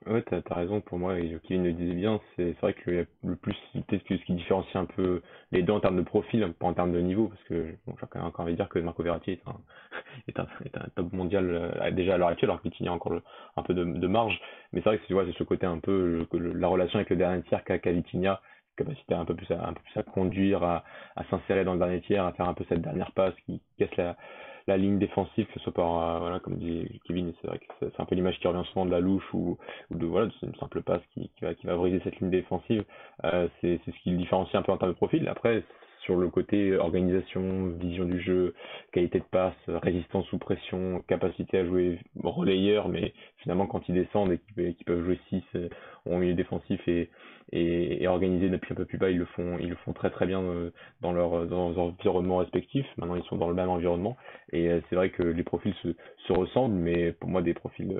Ouais, t'as raison, pour moi, et Kevin le disait bien, c'est vrai que le plus, peut-être que ce qui différencie un peu les deux en termes de profil, pas en termes de niveau, parce que bon, j'ai encore envie de dire que Marco Verratti est un top mondial déjà à l'heure actuelle, alors que Vitinha a encore un peu de marge, mais c'est vrai que c'est ce côté un peu, la relation avec le dernier tiers qu'a Vitinha, capacité un peu plus à conduire, à s'insérer dans le dernier tiers, à faire un peu cette dernière passe qui casse la ligne défensive, que ce soit par, voilà, comme dit Kevin, c'est vrai que c'est un peu l'image qui revient souvent de la louche ou de une simple passe qui va briser cette ligne défensive. C'est ce qui le différencie un peu en termes de profil. Après, sur le côté organisation, vision du jeu, qualité de passe, résistance sous pression, capacité à jouer relayeur, mais finalement quand ils descendent et qu'ils peuvent jouer 6 en milieu défensif et organiser depuis un peu plus bas, ils le font très très bien dans leurs environnements respectifs. Maintenant ils sont dans le même environnement et c'est vrai que les profils se ressemblent, mais pour moi des profils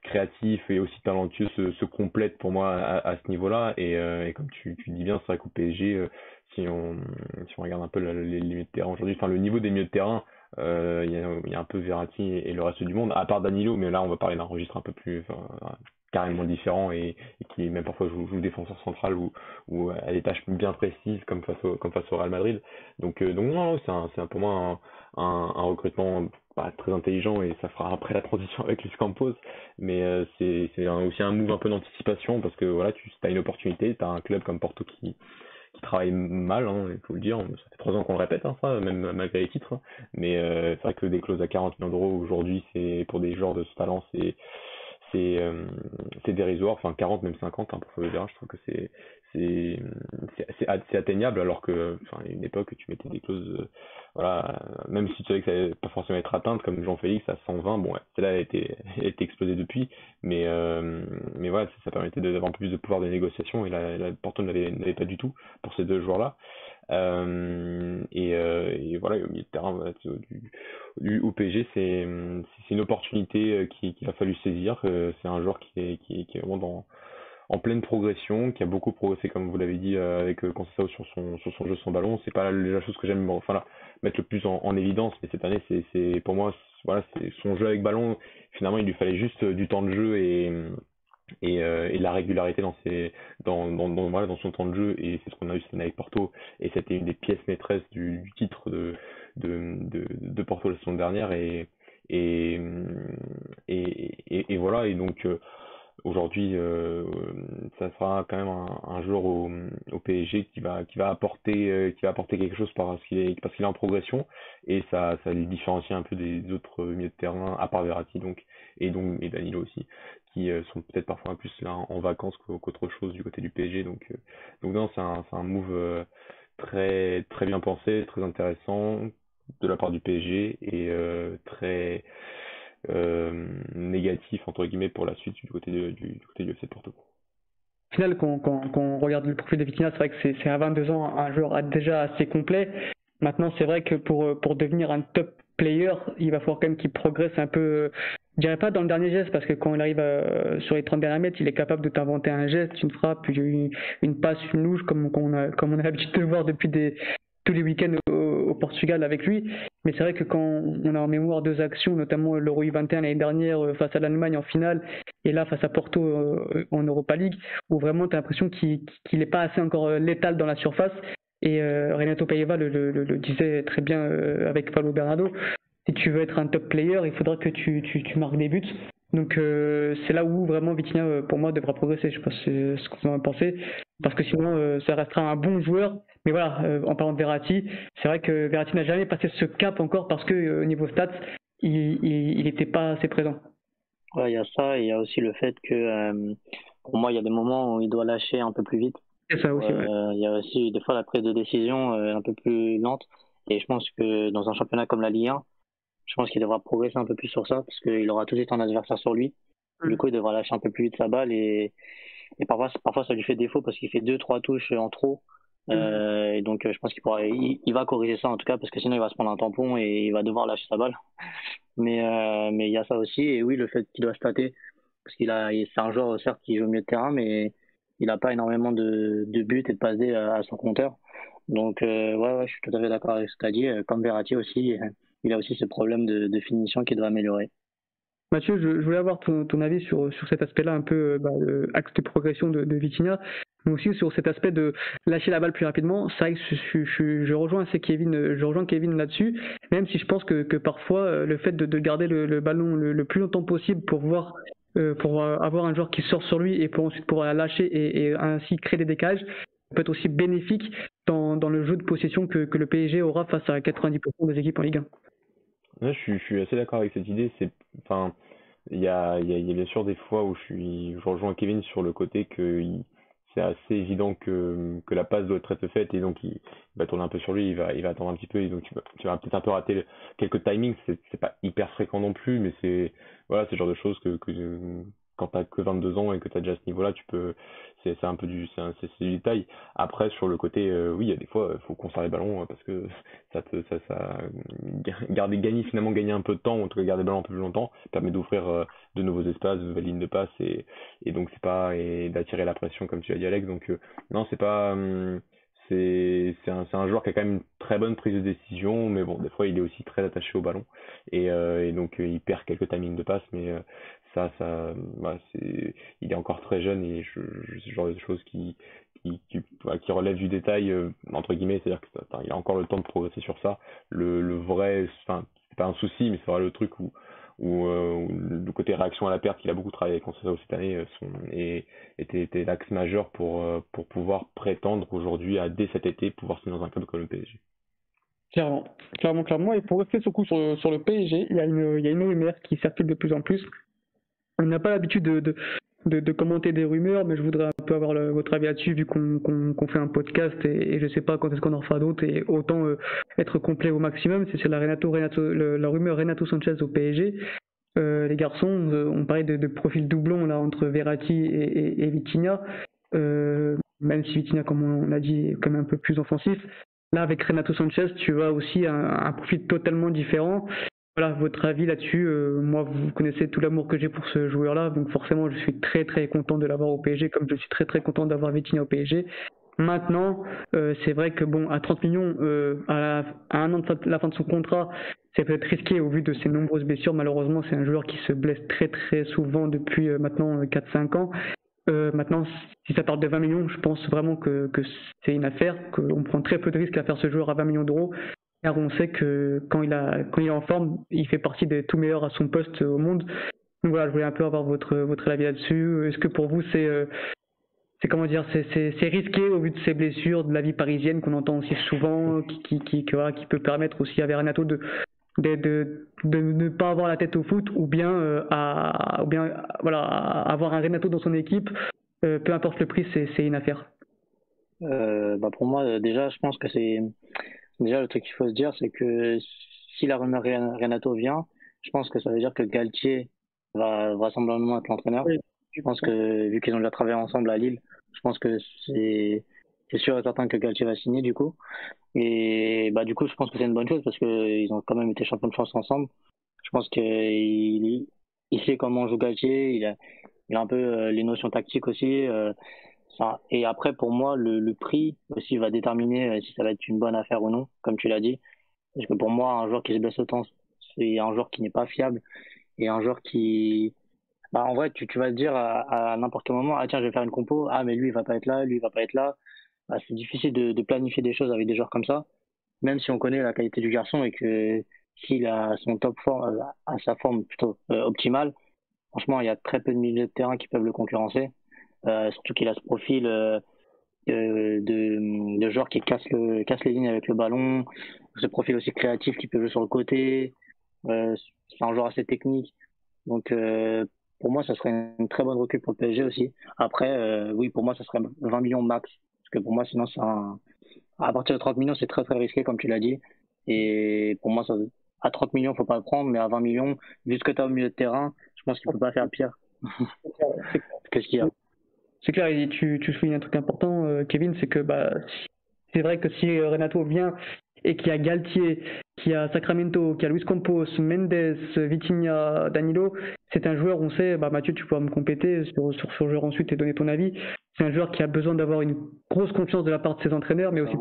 créatifs et aussi talentueux se complètent pour moi à ce niveau-là. Et comme tu dis bien, c'est vrai qu'au PSG, si on regarde un peu les milieux de terrain aujourd'hui, enfin le niveau des milieux de terrain, il y a un peu Verratti et le reste du monde, à part Danilo, mais là on va parler d'un registre un peu plus carrément différent et qui même parfois joue défenseur central ou à des tâches bien précises comme face au Real Madrid. Donc non, c'est pour moi un recrutement pas très intelligent et ça fera après la transition avec Luis Campos, mais c'est aussi un move un peu d'anticipation parce que voilà, tu as une opportunité, tu as un club comme Porto qui travaille mal, hein, il faut le dire, ça fait 3 ans qu'on le répète, hein, ça, même malgré les titres, hein. Mais c'est vrai que des clauses à 40 millions d'euros aujourd'hui, c'est pour des joueurs de ce talent, c'est c'est dérisoire, enfin 40 même 50 hein, pour Fabio Vieira, je trouve que c'est atteignable alors que enfin à une époque tu mettais des clauses voilà, même si tu savais que ça allait pas forcément être atteinte comme Jean-Félix à 120, bon ouais, celle-là a été explosée depuis, mais voilà, ça permettait d'avoir un peu plus de pouvoir de négociation et la Porto n'avait pas du tout pour ces deux joueurs-là. Et voilà, au milieu de terrain voilà, au PSG, c'est une opportunité qu'il a fallu saisir. C'est un joueur qui est vraiment en pleine progression, qui a beaucoup progressé, comme vous l'avez dit, avec Conceição sur son jeu sans ballon. C'est pas la chose que j'aime enfin, là, mettre le plus en évidence, mais cette année, c'est pour moi, voilà, c'est son jeu avec ballon. Finalement, il lui fallait juste du temps de jeu et de la régularité voilà, dans son temps de jeu, et c'est ce qu'on a eu cette année avec Porto, et c'était une des pièces maîtresses du titre de Porto la saison dernière, et, et voilà, et donc aujourd'hui ça sera quand même un joueur au PSG qui va apporter quelque chose parce qu'il est en progression, et ça le différencie un peu des autres milieux de terrain à part Verratti et Danilo aussi, qui sont peut-être parfois un plus là en vacances qu'autre chose du côté du PSG. Donc non, c'est un move très très bien pensé, très intéressant de la part du PSG et très négatif entre guillemets pour la suite du côté du côté du FC Porto. Au final, quand on regarde le profil de Vitinha, c'est vrai que c'est à 22 ans un joueur déjà assez complet. Maintenant, c'est vrai que pour devenir un top player, il va falloir quand même qu'il progresse un peu. Je dirais pas dans le dernier geste, parce que quand il arrive sur les 30 derniers mètres, il est capable de t'inventer un geste, une frappe, une passe, une louche, comme on a l'habitude de voir depuis tous les week-ends au Portugal avec lui. Mais c'est vrai que quand on a en mémoire 2 actions, notamment l'Euro U21 l'année dernière face à l'Allemagne en finale, et là face à Porto en Europa League, où vraiment tu as l'impression qu'il n'est pas assez encore létal dans la surface. Et Renato Paiva le disait très bien avec Paulo Bernardo, si tu veux être un top player, il faudra que tu marques des buts. Donc c'est là où vraiment Vitinha pour moi devra progresser. Je sais pas ce que vous en pensez, parce que sinon ça restera un bon joueur. Mais voilà, en parlant de Verratti, c'est vrai que Verratti n'a jamais passé ce cap encore parce que au niveau stats, il n'était pas assez présent. Ouais, il y a ça, et il y a aussi le fait que pour moi il y a des moments où il doit lâcher un peu plus vite. C'est ça aussi. Ouais. Il y a aussi des fois la prise de décision un peu plus lente, et je pense que dans un championnat comme la Ligue 1, je pense qu'il devra progresser un peu plus sur ça parce qu'il aura tout de suite un adversaire sur lui. Du coup, il devra lâcher un peu plus vite sa balle, et parfois ça lui fait défaut parce qu'il fait 2-3 touches en trop. Et donc je pense il va corriger ça en tout cas, parce que sinon il va se prendre un tampon et il va devoir lâcher sa balle. Mais il y a ça aussi, et oui, le fait qu'il doit stater, parce c'est un joueur certes qui joue au milieu de terrain, mais il n'a pas énormément de buts et de passes D à son compteur. Donc ouais, je suis tout à fait d'accord avec ce que tu as dit. Comme Verratti aussi, il a aussi ce problème de finition qu'il doit améliorer. Mathieu, je voulais avoir ton avis sur cet aspect-là, un peu axe de progression de Vitinha, mais aussi sur cet aspect de lâcher la balle plus rapidement. C'est vrai que je rejoins Kevin là-dessus, même si je pense que parfois le fait de garder le ballon le plus longtemps possible pour avoir un joueur qui sort sur lui et pour ensuite pouvoir la lâcher et ainsi créer des décalages peut être aussi bénéfique dans le jeu de possession que le PSG aura face à 90% des équipes en Ligue 1. Ouais, je suis assez d'accord avec cette idée. Enfin, il y a bien sûr des fois où je rejoins Kevin sur le côté que c'est assez évident que la passe doit être faite, et donc il va tourner un peu sur lui, il va attendre un petit peu, et donc tu vas peut-être un peu rater quelques timings. C'est pas hyper fréquent non plus, mais c'est le genre de choses que quand t'as que 22 ans et que t'as déjà ce niveau-là, c'est un peu c'est du détail. Après, sur le côté, oui, il y a des fois, il faut conserver le ballon, parce que gagner un peu de temps, ou en tout cas garder le ballon un peu plus longtemps, permet d'ouvrir de nouveaux espaces, de nouvelles lignes de passe, et donc et d'attirer la pression, comme tu as dit, Alex. Donc non, c'est pas c'est un joueur qui a quand même une très bonne prise de décision, mais bon, des fois il est aussi très attaché au ballon, et donc il perd quelques timings de passe, mais bah, il est encore très jeune, et c'est le genre de choses qui relève du détail, entre guillemets, c'est-à-dire qu'il a encore le temps de progresser sur ça. Le vrai, enfin, c'est pas un souci, mais c'est vrai le truc où le côté réaction à la perte, il a beaucoup travaillé avec Conceição cette année, était l'axe majeur pour pouvoir prétendre aujourd'hui, dès cet été, pouvoir signer dans un club comme le PSG. Clairement. Et pour rester sur le PSG, il y a une rumeur qui circule de plus en plus. On n'a pas l'habitude de commenter des rumeurs, mais je voudrais un peu avoir votre avis là-dessus, vu qu'on fait un podcast, et je sais pas quand est-ce qu'on en fera d'autres, et autant être complet au maximum. C'est sur la rumeur Renato Sanchez au PSG. Les garçons, on parlait de profil doublon là entre Verratti et Vitinha, même si Vitinha, comme on l'a dit, est quand même un peu plus offensif. Là, avec Renato Sanchez, tu vois aussi un profil totalement différent. Voilà, votre avis là-dessus. Moi, vous connaissez tout l'amour que j'ai pour ce joueur-là, donc forcément, je suis très très content de l'avoir au PSG, comme je suis très très content d'avoir Vitinha au PSG. Maintenant, c'est vrai que bon, à 30 millions, à un an de la fin de son contrat, c'est peut-être risqué au vu de ses nombreuses blessures. Malheureusement, c'est un joueur qui se blesse très très souvent depuis maintenant 4-5 ans. Maintenant, si ça part de 20 millions, je pense vraiment que c'est une affaire, qu'on prend très peu de risques à faire ce joueur à 20 millions d'euros, car on sait que quand il est en forme, il fait partie des tout meilleurs à son poste au monde. Donc voilà, je voulais un peu avoir votre avis là-dessus. Est-ce que pour vous, c'est comment dire, c'est risqué au vu de ces blessures, de la vie parisienne qu'on entend aussi souvent, qui peut permettre aussi à Renato de ne pas avoir la tête au foot, ou bien avoir un Renato dans son équipe, peu importe le prix, c'est une affaire. Pour moi, déjà, je pense que déjà le truc qu'il faut se dire, c'est que si la rumeur Renato vient, je pense que ça veut dire que Galtier va vraisemblablement être l'entraîneur. Oui. Je pense que vu qu'ils ont déjà travaillé ensemble à Lille, je pense que c'est sûr et certain que Galtier va signer du coup. Et du coup, je pense que c'est une bonne chose parce qu'ils ont quand même été champions de France ensemble. Je pense qu'il sait comment joue Galtier, il a un peu les notions tactiques aussi. Et après, pour moi, le prix aussi va déterminer si ça va être une bonne affaire ou non, comme tu l'as dit. Parce que pour moi, un joueur qui se blesse autant, c'est un joueur qui n'est pas fiable, et un joueur qui... en vrai, tu vas te dire à n'importe quel moment, ah tiens, je vais faire une compo, ah mais lui, il va pas être là, lui, il va pas être là. C'est difficile de planifier des choses avec des joueurs comme ça, même si on connaît la qualité du garçon et que s'il a son top forme, à sa forme plutôt optimale, franchement, il y a très peu de milieux de terrain qui peuvent le concurrencer. Surtout qu'il a ce profil de joueur qui casse les lignes avec le ballon, ce profil aussi créatif qui peut jouer sur le côté. C'est un joueur assez technique. Donc, pour moi, ça serait une très bonne recrue pour le PSG aussi. Après, oui, pour moi, ça serait 20 millions max. Parce que pour moi, sinon, à partir de 30 millions, c'est très très risqué, comme tu l'as dit. Et pour moi, à 30 millions, faut pas le prendre, mais à 20 millions, vu ce que tu as au milieu de terrain, je pense qu'il peut pas faire pire. Qu'est-ce qu'il y a? C'est clair, et tu soulignes un truc important, Kevin, c'est que c'est vrai que si Renato vient et qu'il y a Galtier, qu'il y a Sacramento, qu'il y a Luis Campos, Mendes, Vitinha, Danilo, c'est un joueur, on sait, Mathieu, tu pourras me compléter sur ce joueur ensuite et donner ton avis. C'est un joueur qui a besoin d'avoir une grosse confiance de la part de ses entraîneurs, mais aussi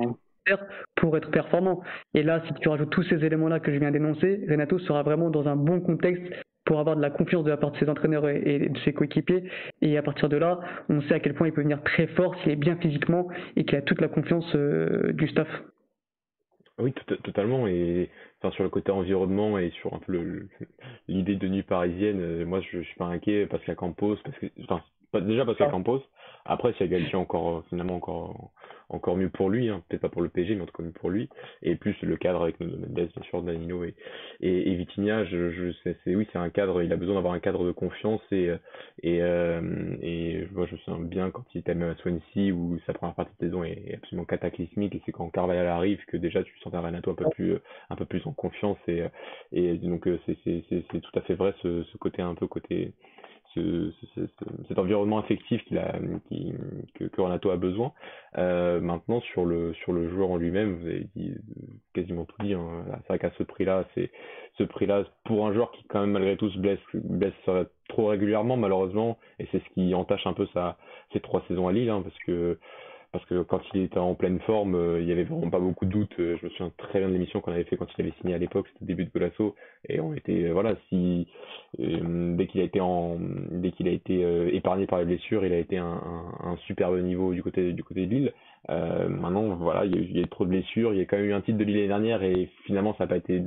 pour être performant. Et là, si tu rajoutes tous ces éléments-là que je viens d'énoncer, Renato sera vraiment dans un bon contexte pour avoir de la confiance de la part de ses entraîneurs et de ses coéquipiers. Et à partir de là, on sait à quel point il peut venir très fort s'il est bien physiquement et qu'il a toute la confiance du staff. Oui, totalement. Et sur le côté environnement et sur un peu l'idée de nuit parisienne, moi je suis pas inquiet parce qu'à Campos, Déjà parce qu'il y a Campos. Après, s'il y a Galtier finalement encore mieux pour lui, hein. Peut-être pas pour le PSG, mais en tout cas mieux pour lui. Et plus le cadre avec Mendes, bien sûr, Danilo et Vitinha, oui, c'est un cadre, il a besoin d'avoir un cadre de confiance moi, je me souviens bien quand il était même à Swansea où sa première partie de saison est absolument cataclysmique, et c'est quand Carvalhal arrive que déjà tu sens un Renato un peu plus en confiance, et donc c'est tout à fait vrai, ce côté un peu cet environnement affectif que Renato a besoin. Maintenant, sur le joueur en lui-même, vous avez dit quasiment tout dit, hein. C'est vrai qu'à ce prix-là, pour un joueur qui quand même malgré tout se blesse trop régulièrement malheureusement, et c'est ce qui entache un peu ses 3 saisons à Lille, hein, parce que quand il était en pleine forme, il y avait vraiment pas beaucoup de doutes. Je me souviens très bien de l'émission qu'on avait fait quand il avait signé à l'époque, c'était le début de Golasso, et on était voilà, dès qu'il a été épargné par les blessures, il a été un superbe niveau du côté de Lille. Maintenant voilà, il y a eu trop de blessures, il y a quand même eu un titre de Lille l'année dernière, et finalement ça n'a pas été,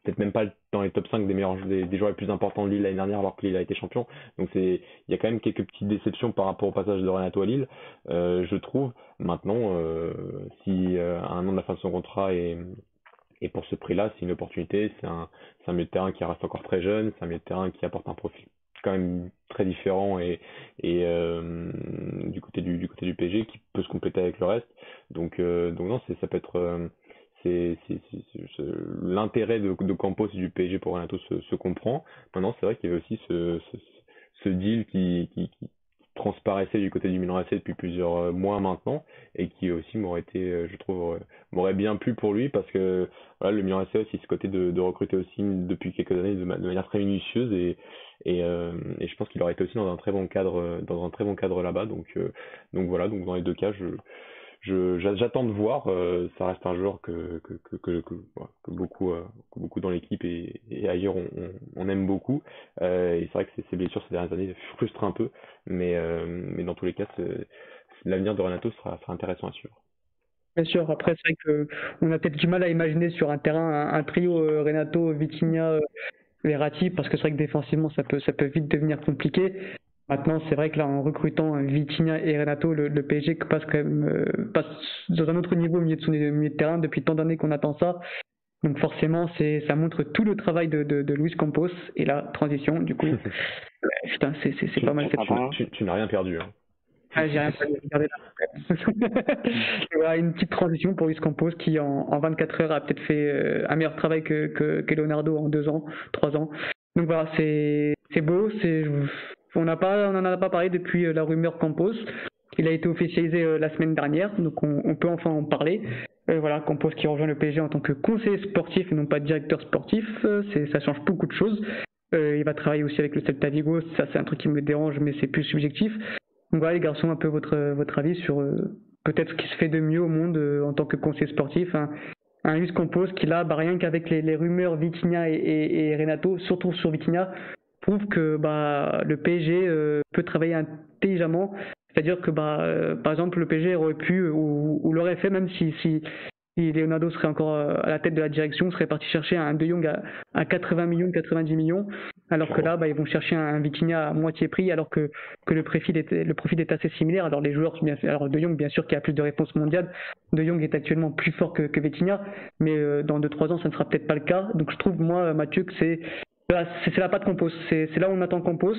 peut-être même pas dans les top 5 des joueurs les plus importants de Lille l'année dernière, alors que Lille a été champion. Donc il y a quand même quelques petites déceptions par rapport au passage de Renato à Lille, je trouve. Maintenant, si à un an de la fin de son contrat et pour ce prix-là, c'est une opportunité, c'est un milieu de terrain qui reste encore très jeune, c'est un milieu de terrain qui apporte un profil quand même très différent, et du côté du PSG, qui peut se compléter avec le reste. Donc non, ça peut être l'intérêt de Campos et du PSG pour Renato se comprend. Maintenant, c'est vrai qu'il y avait aussi ce deal qui transparaissait du côté du Milan AC depuis plusieurs mois maintenant, et qui aussi m'aurait été, je trouve, m'aurait bien plu pour lui, parce que voilà, le Milan AC a aussi ce côté de recruter aussi depuis quelques années de manière très minutieuse, et je pense qu'il aurait été aussi dans un très bon cadre là-bas. Donc voilà, donc dans les deux cas, j'attends de voir. Ça reste un joueur voilà, que beaucoup dans l'équipe et ailleurs on aime beaucoup. Et c'est vrai que ces blessures ces dernières années frustrent un peu, mais dans tous les cas, l'avenir de Renato sera intéressant à suivre. Bien sûr, après c'est vrai qu'on a peut-être du mal à imaginer sur un terrain un trio Renato, Vitinha, Verratti, parce que c'est vrai que défensivement ça peut vite devenir compliqué. Maintenant, c'est vrai que là, en recrutant Vitinha et Renato, le PSG passe dans un autre niveau au milieu de terrain depuis tant d'années qu'on attend ça. Donc forcément, ça montre tout le travail de Luis Campos, et la transition, du coup, putain, c'est pas mal cette chose. Tu n'as rien perdu, hein. Ah, j'ai rien perdu, regardez là. Voilà, une petite transition pour Luis Campos qui en 24 heures a peut-être fait un meilleur travail que Leonardo en 2 ans, 3 ans. Donc voilà, c'est beau, on n'en a pas parlé depuis la rumeur Campos. Il a été officialisé la semaine dernière, donc on peut enfin en parler. Voilà, Campos qui rejoint le PSG en tant que conseiller sportif et non pas directeur sportif, ça change beaucoup de choses. Il va travailler aussi avec le Celta Vigo, ça c'est un truc qui me dérange, mais c'est plus subjectif. Donc voilà les garçons, un peu votre avis sur peut-être ce qui se fait de mieux au monde en tant que conseiller sportif. Un Luis Campos qui là, rien qu'avec les rumeurs Vitinha et Renato, surtout sur Vitinha, prouve que le PSG peut travailler intelligemment. C'est-à-dire que par exemple le PSG aurait pu ou l'aurait fait, même si Leonardo serait encore à la tête de la direction, serait parti chercher un De Jong à 80 millions, 90 millions, alors que là ils vont chercher un Vitinha à moitié prix, alors que le profil est assez similaire. Alors les joueurs, alors De Jong bien sûr qui a plus de réponses mondiales, De Jong est actuellement plus fort que Vitinha, mais dans 2-3 ans ça ne sera peut-être pas le cas. Donc je trouve moi Mathieu que c'est la patte Campos, c'est là où on attend Campos.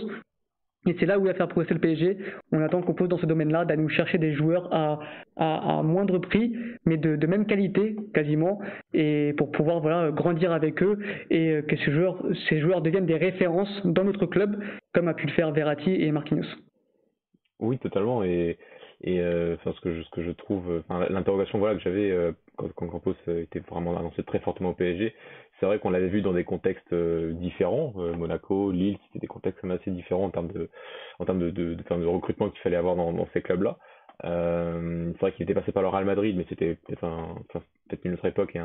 Et c'est là où il va faire progresser le PSG. On attend qu'on pose dans ce domaine-là, d'aller nous chercher des joueurs à moindre prix, mais de même qualité quasiment, et pour pouvoir grandir avec eux, et que ces joueurs deviennent des références dans notre club, comme a pu le faire Verratti et Marquinhos. Oui, totalement. Et ce que je trouve, l'interrogation que j'avais quand Campos était vraiment annoncé très fortement au PSG, c'est vrai qu'on l'avait vu dans des contextes différents, Monaco, Lille, c'était des contextes assez différents en termes de recrutement qu'il fallait avoir dans ces clubs-là. C'est vrai qu'il était passé par le Real Madrid, mais c'était peut-être peut-être une autre époque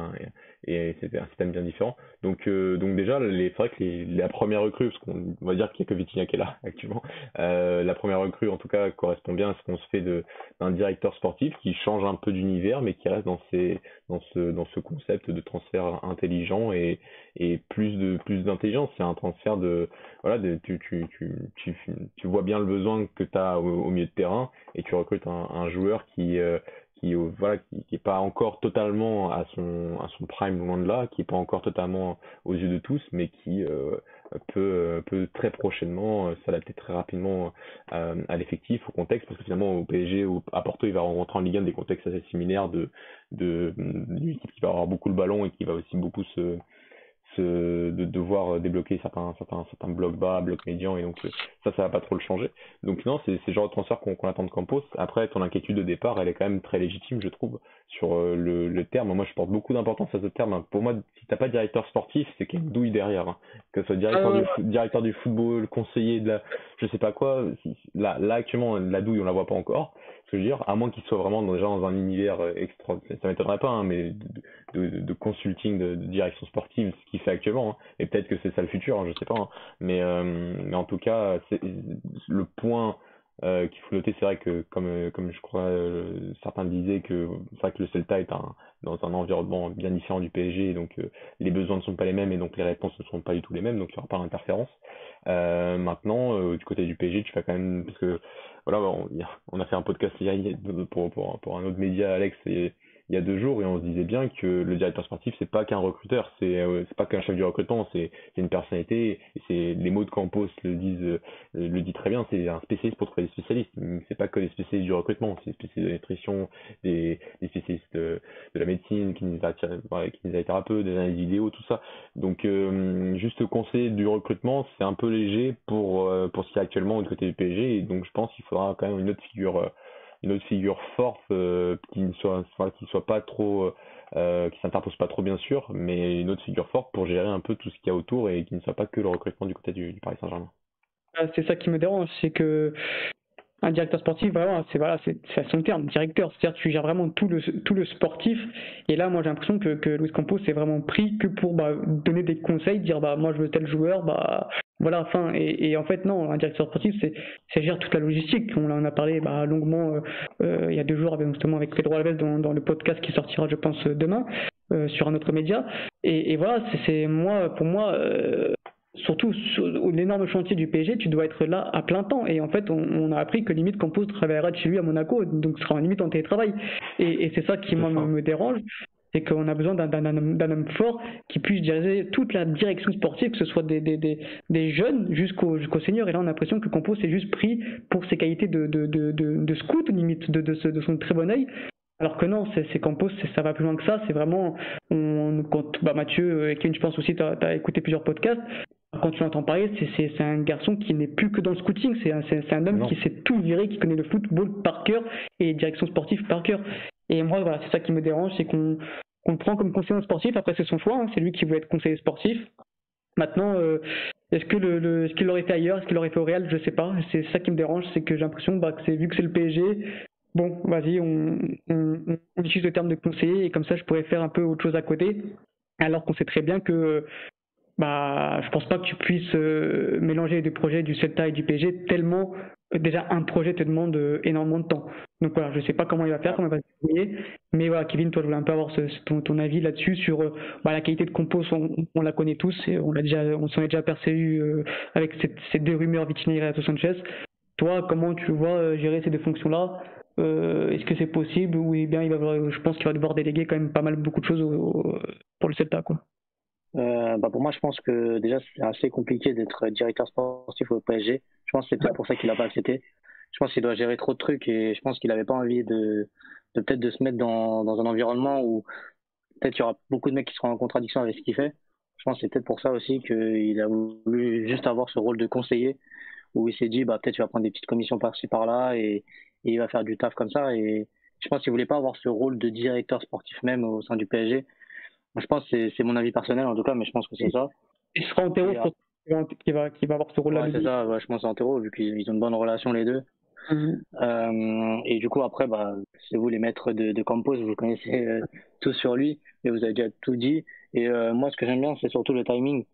et c'était un système bien différent. Donc déjà, c'est vrai que la première recrue, parce qu'on va dire qu'il n'y a que Vitinha qui est là actuellement, la première recrue en tout cas correspond bien à ce qu'on se fait d'un directeur sportif qui change un peu d'univers, mais qui reste dans ce concept de transfert intelligent et plus d'intelligence. C'est un transfert tu vois bien le besoin que tu as au milieu de terrain et tu recrutes un joueur qui est pas encore totalement à son prime, loin de là, qui est pas encore totalement aux yeux de tous, mais qui peut très prochainement s'adapter très rapidement à l'effectif, au contexte, parce que finalement au PSG ou à Porto, il va rencontrer en Ligue 1 des contextes assez similaires d'une équipe qui va avoir beaucoup le ballon et qui va aussi beaucoup de devoir débloquer certains blocs bas, blocs médians, et donc ça va pas trop le changer. Donc non, c'est le genre de transfert qu'on attend de Campos. Après, ton inquiétude de départ, elle est quand même très légitime, je trouve, sur le terme. Moi, je porte beaucoup d'importance à ce terme. Pour moi, si t'as pas de directeur sportif, c'est qu'il y a une douille derrière, hein. Que ce soit directeur du football, conseiller de je sais pas quoi. Là, actuellement, la douille, on la voit pas encore. Ce que je veux dire, à moins qu'il soit vraiment déjà dans un univers extra, ça m'étonnerait pas, hein, mais de consulting, de direction sportive, ce qu'il fait actuellement, hein. Et peut-être que c'est ça le futur, hein, je sais pas, hein. Mais en tout cas, c'est le point qu'il faut noter. C'est vrai que comme je crois certains disaient, que c'est vrai que le Celta est dans un environnement bien différent du PSG, et donc les besoins ne sont pas les mêmes et donc les réponses ne sont pas du tout les mêmes, donc il n'y aura pas d'interférence. Maintenant, du côté du PSG, tu fais quand même, parce que voilà, on a fait un podcast pour un autre média, Alex, il y a 2 jours, et on se disait bien que le directeur sportif, c'est pas qu'un recruteur, c'est pas qu'un chef du recrutement, c'est une personnalité, et c'est les mots de Campos le dit très bien, c'est un spécialiste pour trouver des spécialistes. C'est pas que les spécialistes du recrutement, c'est des spécialistes de la nutrition, des spécialistes de la médecine, kinésithérapeutes, des analyses vidéo, tout ça. Donc juste conseiller du recrutement, c'est un peu léger pour ce qui est actuellement du côté du PSG, et donc je pense qu'il faudra quand même une autre figure forte, qui ne soit pas trop qui s'interpose pas trop, bien sûr, mais une autre figure forte pour gérer un peu tout ce qu'il y a autour et qui ne soit pas que le recrutement du côté du Paris Saint-Germain. C'est ça qui me dérange, c'est que un directeur sportif, c'est à son terme, directeur. C'est-à-dire que tu gères vraiment tout le sportif. Et là, moi, j'ai l'impression que Luis Campos s'est vraiment pris que pour donner des conseils, dire moi je veux tel joueur, voilà, fin. Et en fait, non, un directeur sportif, c'est gère toute la logistique. On en a parlé longuement il y a 2 jours, justement avec Pedro Alves dans le podcast qui sortira, je pense, demain, sur un autre média. Et voilà, pour moi. Surtout sur l'énorme chantier du PSG, tu dois être là à plein temps. Et en fait, on a appris que limite Campos travaillera de chez lui à Monaco, donc ce sera en limite en télétravail. Et c'est ça qui, moi, me dérange, c'est qu'on a besoin d'un homme fort qui puisse diriger toute la direction sportive, que ce soit des jeunes jusqu'aux seniors. Et là, on a l'impression que Campos est juste pris pour ses qualités de scout, limite, de son très bon œil. Alors que non, c'est Campos, ça va plus loin que ça. C'est vraiment, Mathieu et Kevin, je pense aussi, tu as écouté plusieurs podcasts. Quand tu l'entends parler, c'est un garçon qui n'est plus que dans le scouting, c'est un homme qui sait tout virer, qui connaît le football par cœur et les directions sportives par cœur. Et moi, voilà, c'est ça qui me dérange, c'est qu'on le prend comme conseiller sportif. Après, c'est son choix, hein, c'est lui qui veut être conseiller sportif. Maintenant, est-ce qu'il l'aurait fait ailleurs, est-ce qu'il l'aurait fait au Real, je sais pas. C'est ça qui me dérange, c'est que j'ai l'impression que vu que c'est le PSG, bon, vas-y, on utilise le terme de conseiller, et comme ça, je pourrais faire un peu autre chose à côté, alors qu'on sait très bien que je pense pas que tu puisses mélanger les 2 projets du Celta et du PSG, tellement déjà un projet te demande énormément de temps. Donc voilà, je sais pas comment il va faire, comment il va se débrouiller, mais voilà, Kevin, toi, je voulais un peu avoir ton avis là-dessus sur la qualité de Campos. On la connaît tous, et on s'en est déjà aperçu avec ces 2 rumeurs, Vitinha et Renato Sanchez. Toi, comment tu vois gérer ces 2 fonctions-là? Est-ce que c'est possible, ou bien je pense qu'il va devoir déléguer quand même beaucoup de choses pour le Celta, quoi. Pour moi, je pense que déjà c'est assez compliqué d'être directeur sportif au PSG. Je pense que c'est peut-être pour ça qu'il n'a pas accepté. Je pense qu'il doit gérer trop de trucs, et je pense qu'il n'avait pas envie de peut-être de se mettre dans un environnement où peut-être il y aura beaucoup de mecs qui seront en contradiction avec ce qu'il fait. Je pense que c'est peut-être pour ça aussi qu'il a voulu juste avoir ce rôle de conseiller, où il s'est dit peut-être il va prendre des petites commissions par-ci par-là, et il va faire du taf comme ça. Et je pense qu'il voulait pas avoir ce rôle de directeur sportif même au sein du PSG. Je pense que c'est mon avis personnel en tout cas, mais je pense que c'est ça. Il sera Antero qui va avoir ce rôle-là. Ouais, c'est ça, je pense à Antero, vu qu'ils ont une bonne relation les deux. Et du coup, après, c'est vous les maîtres de Campos, vous connaissez tout sur lui, mais vous avez déjà tout dit. Et moi, ce que j'aime bien, c'est surtout le timing,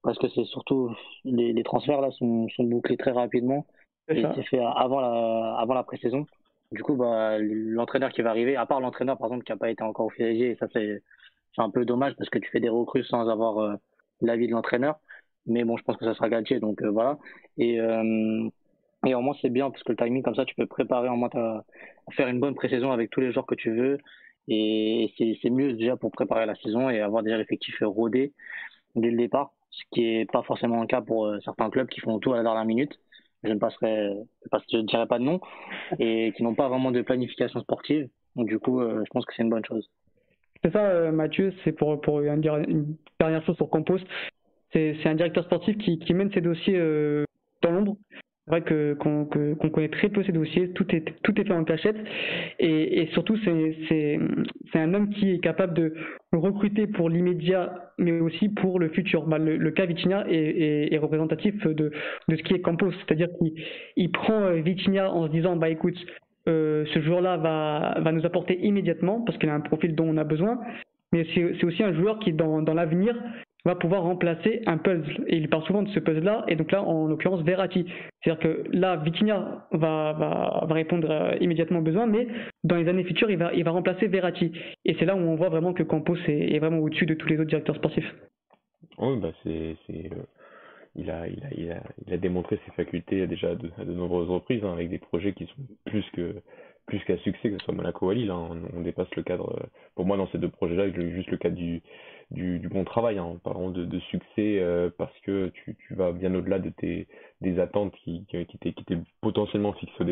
parce que c'est surtout les transferts là sont bouclés très rapidement, et c'est fait avant la pré-saison. Du coup, l'entraîneur qui va arriver, à part l'entraîneur par exemple qui n'a pas été encore officialisé, et ça c'est un peu dommage parce que tu fais des recrues sans avoir l'avis de l'entraîneur. Mais bon, je pense que ça sera Galtier, donc voilà. Et au moins c'est bien parce que le timing comme ça, tu peux préparer en moins à faire une bonne pré-saison avec tous les joueurs que tu veux. Et c'est mieux déjà pour préparer la saison et avoir déjà l'effectif rodé dès le départ, ce qui est pas forcément le cas pour certains clubs qui font tout à la dernière minute. Je ne dirais pas de nom, et qui n'ont pas vraiment de planification sportive. Donc du coup, je pense que c'est une bonne chose. C'est ça, Mathieu, c'est pour dire une dernière chose sur Campos. C'est un directeur sportif qui mène ses dossiers dans l'ombre. C'est vrai qu'on connaît très peu ses dossiers, tout est fait en cachette, et surtout c'est un homme qui est capable de recruter pour l'immédiat, mais aussi pour le futur. Le cas Vitinha est représentatif de ce qui est Campos, c'est-à-dire qu'il prend Vitinha en se disant écoute, ce joueur-là va nous apporter immédiatement parce qu'il a un profil dont on a besoin, mais c'est aussi un joueur qui dans l'avenir va pouvoir remplacer un puzzle. Et il parle souvent de ce puzzle-là, et donc là, en l'occurrence, Verratti. C'est-à-dire que là, Vitinha va répondre immédiatement aux besoins, mais dans les années futures, il va remplacer Verratti. Et c'est là où on voit vraiment que Campos est vraiment au-dessus de tous les autres directeurs sportifs. Oui, il a démontré ses facultés déjà à de nombreuses reprises, avec des projets qui sont plus qu'à succès, que ce soit Monaco ou à Lille. On dépasse le cadre, pour moi, dans ces deux projets-là, juste le cadre du bon travail, pas vraiment de succès, parce que tu vas bien au-delà des attentes qui étaient potentiellement fixées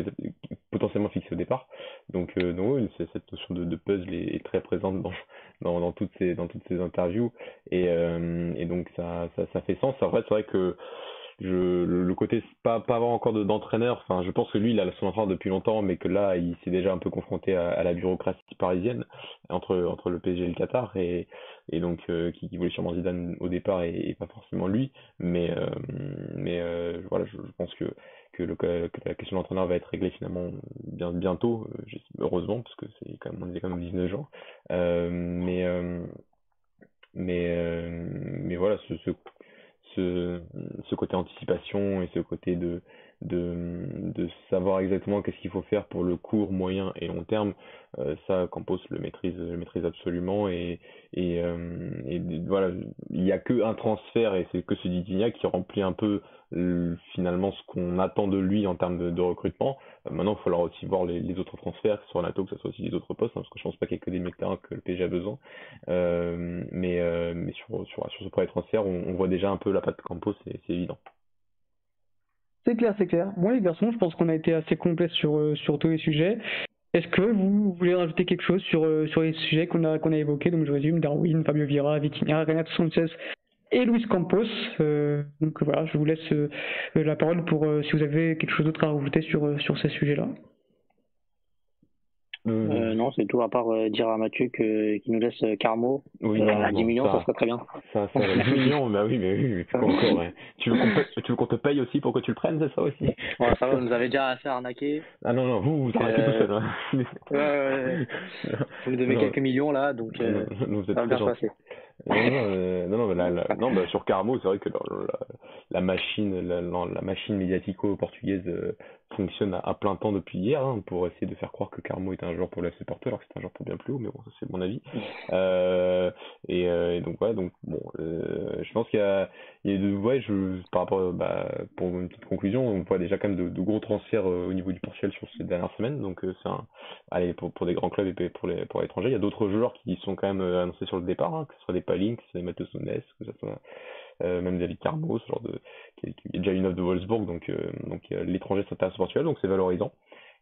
au départ. Donc oui, cette notion de puzzle est très présente dans toutes ces interviews, et donc ça fait sens. En fait, c'est vrai que le côté pas avoir encore d'entraîneur, enfin je pense que lui il a son entraîneur depuis longtemps, mais que là il s'est déjà un peu confronté à la bureaucratie parisienne entre le PSG et le Qatar, et donc qui voulait sûrement Zidane au départ, et pas forcément lui, mais voilà, je pense que la question de l'entraîneur va être réglée finalement bientôt, heureusement, parce que on est quand même 19 jours, mais voilà, ce côté anticipation et ce côté de savoir exactement qu'est-ce qu'il faut faire pour le court, moyen et long terme, ça Campos le maîtrise absolument, et voilà, il n'y a qu'un transfert, et c'est que ce Vitinha qui remplit un peu finalement ce qu'on attend de lui en termes de recrutement. Maintenant, il faudra aussi voir les autres transferts, que ce soit Nato, que ce soit aussi les autres postes, parce que je pense pas qu'il y ait que des mecs terrain que le PSG a besoin. Mais sur ce premier transfert, on voit déjà un peu la patte Campos, c'est évident. C'est clair. Bon les garçons, je pense qu'on a été assez complet sur tous les sujets. Est-ce que vous voulez rajouter quelque chose sur les sujets qu'on a évoqués? Donc je résume: Darwin, Fabio Vieira, Vitinha, Renato Sanchez et Luis Campos. Donc voilà, je vous laisse la parole pour si vous avez quelque chose d'autre à rajouter sur ces sujets-là. Non, c'est tout, à part dire à Mathieu qu'il nous laisse Carmo à 10 millions, ça serait très bien. Ça 10 millions, bah oui, mais pourquoi encore, hein. Tu veux qu'on te paye aussi pour que tu le prennes, c'est ça aussi? Ouais, ça va, vous nous avez déjà assez arnaqué. Ah non, vous arnaquez tout seul. Hein. Ouais. Vous nous donnez quelques millions là, donc ça va bien se passer. Non, sur Carmo, c'est vrai que la machine médiatico-portugaise fonctionne à plein temps depuis hier, pour essayer de faire croire que Carmo est un joueur pour le FC Porto, alors que c'est un joueur pour bien plus haut, mais bon, ça c'est mon avis. Et donc voilà, je pense qu'il y a par rapport, pour une petite conclusion, on voit déjà quand même de gros transferts au niveau du Portugal sur ces dernières semaines, donc c'est pour des grands clubs et pour l'étranger. Il y a d'autres joueurs qui sont quand même annoncés sur le départ, que ce soit des Palin, que ce soit des Matheus Nunes, que ce soit même David Carmo, ce genre qui est déjà une offre de Wolfsburg, donc l'étranger s'intéresse au Portugal, donc c'est valorisant.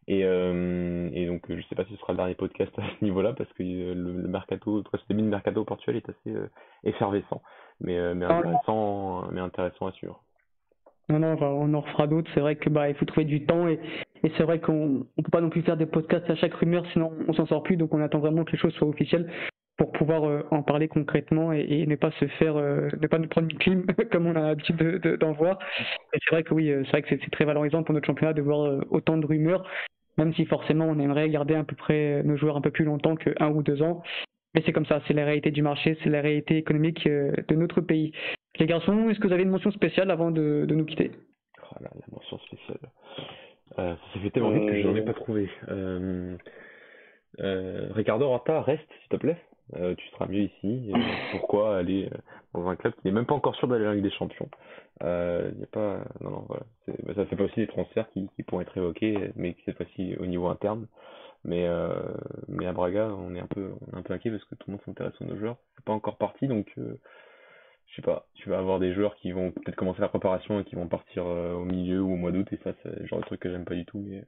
Et donc je sais pas si ce sera le dernier podcast à ce niveau-là, parce que le mercato, ce début de mercato au Portugal est assez effervescent, mais intéressant à suivre. Non, on en refera d'autres. C'est vrai que il faut trouver du temps, et c'est vrai qu'on peut pas non plus faire des podcasts à chaque rumeur, sinon on s'en sort plus. Donc on attend vraiment que les choses soient officielles pour pouvoir en parler concrètement et ne pas se faire, ne pas nous prendre une clim comme on a l'habitude d'en voir. Et c'est vrai que oui, c'est vrai que c'est très valorisant pour notre championnat de voir autant de rumeurs, même si forcément on aimerait garder à peu près nos joueurs un peu plus longtemps que 1 ou 2 ans. Mais c'est comme ça, c'est la réalité du marché, c'est la réalité économique de notre pays. Les garçons, est-ce que vous avez une mention spéciale avant de nous quitter? Oh là, la mention spéciale. Ça s'est fait tellement vite que je n'en ai pas trouvé. Ricardo Horta, reste s'il te plaît. Tu seras mieux ici. Pourquoi aller dans un club qui n'est même pas encore sûr d'aller en Ligue des Champions? Y a pas... Non, voilà. Ça fait pas aussi des transferts qui pourraient être évoqués, mais cette fois-ci au niveau interne. Mais à Braga, on est un peu inquiet parce que tout le monde s'intéresse aux nos joueurs. C'est pas encore parti, donc je sais pas. Tu vas avoir des joueurs qui vont peut-être commencer la préparation et qui vont partir au milieu ou au mois d'août, et ça, c'est le genre de truc que j'aime pas du tout, mais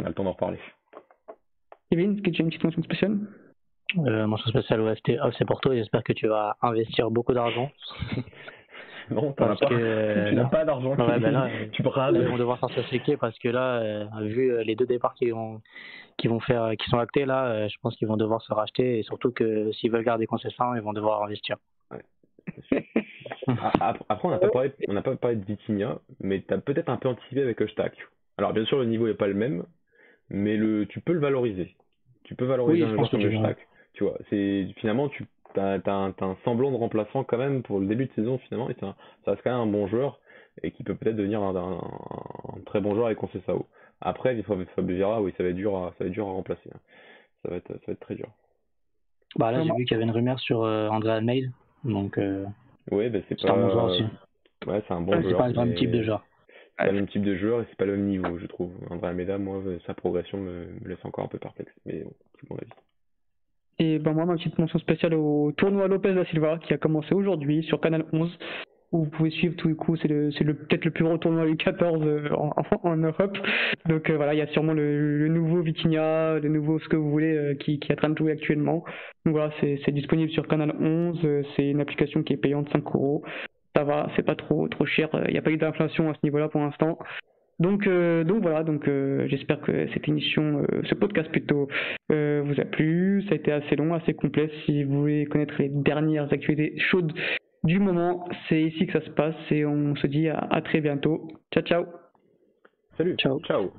on a le temps d'en reparler. Kevin, est-ce que tu as une petite mention spéciale? Mention spéciale au FC Porto, et j'espère que tu vas investir beaucoup d'argent. Non, tu n'as pas d'argent. Ouais, ben là, tu braves. Ils vont devoir sortir ses clés parce que là, vu les 2 départs qui sont actés là, je pense qu'ils vont devoir se racheter, et surtout que s'ils veulent garder Conceição, ils vont devoir investir. Ouais. Après, on n'a pas parlé de Vitinha, mais tu as peut-être un peu anticipé avec Eustak. Alors bien sûr, le niveau n'est pas le même, mais tu peux le valoriser. Tu peux valoriser un joueur comme Eustak. Tu vois, finalement t'as un semblant de remplaçant quand même pour le début de saison finalement, et ça reste quand même un bon joueur et qui peut peut-être devenir un très bon joueur avec Conceição. Après, Fabio Vieira, oui, ça va être dur à remplacer. Ça va être très dur. Bah là, j'ai vu qu'il y avait une rumeur sur André Almeida, donc ouais, c'est un bon joueur aussi. Ouais, c'est un bon joueur. C'est pas le même type de joueur. C'est pas le même type de joueur et c'est pas le même niveau, je trouve. André Almeida, moi, sa progression me laisse encore un peu perplexe, mais bon, c'est mon avis. Et ben moi, ma petite mention spéciale au tournoi Lopez da Silva qui a commencé aujourd'hui sur Canal 11, où vous pouvez suivre tout le coup. C'est peut-être le plus gros tournoi U14 en Europe. Donc voilà, il y a sûrement le nouveau Vitinha, le nouveau ce que vous voulez qui est en train de jouer actuellement. Donc voilà, c'est disponible sur Canal 11. C'est une application qui est payante 5 €. Ça va, c'est pas trop cher. Il n'y a pas eu d'inflation à ce niveau-là pour l'instant. Donc voilà, j'espère que cette émission, ce podcast plutôt, vous a plu. Ça a été assez long, assez complet. Si vous voulez connaître les dernières actualités chaudes du moment, c'est ici que ça se passe et on se dit à très bientôt. Ciao, ciao. Salut. Ciao. Ciao.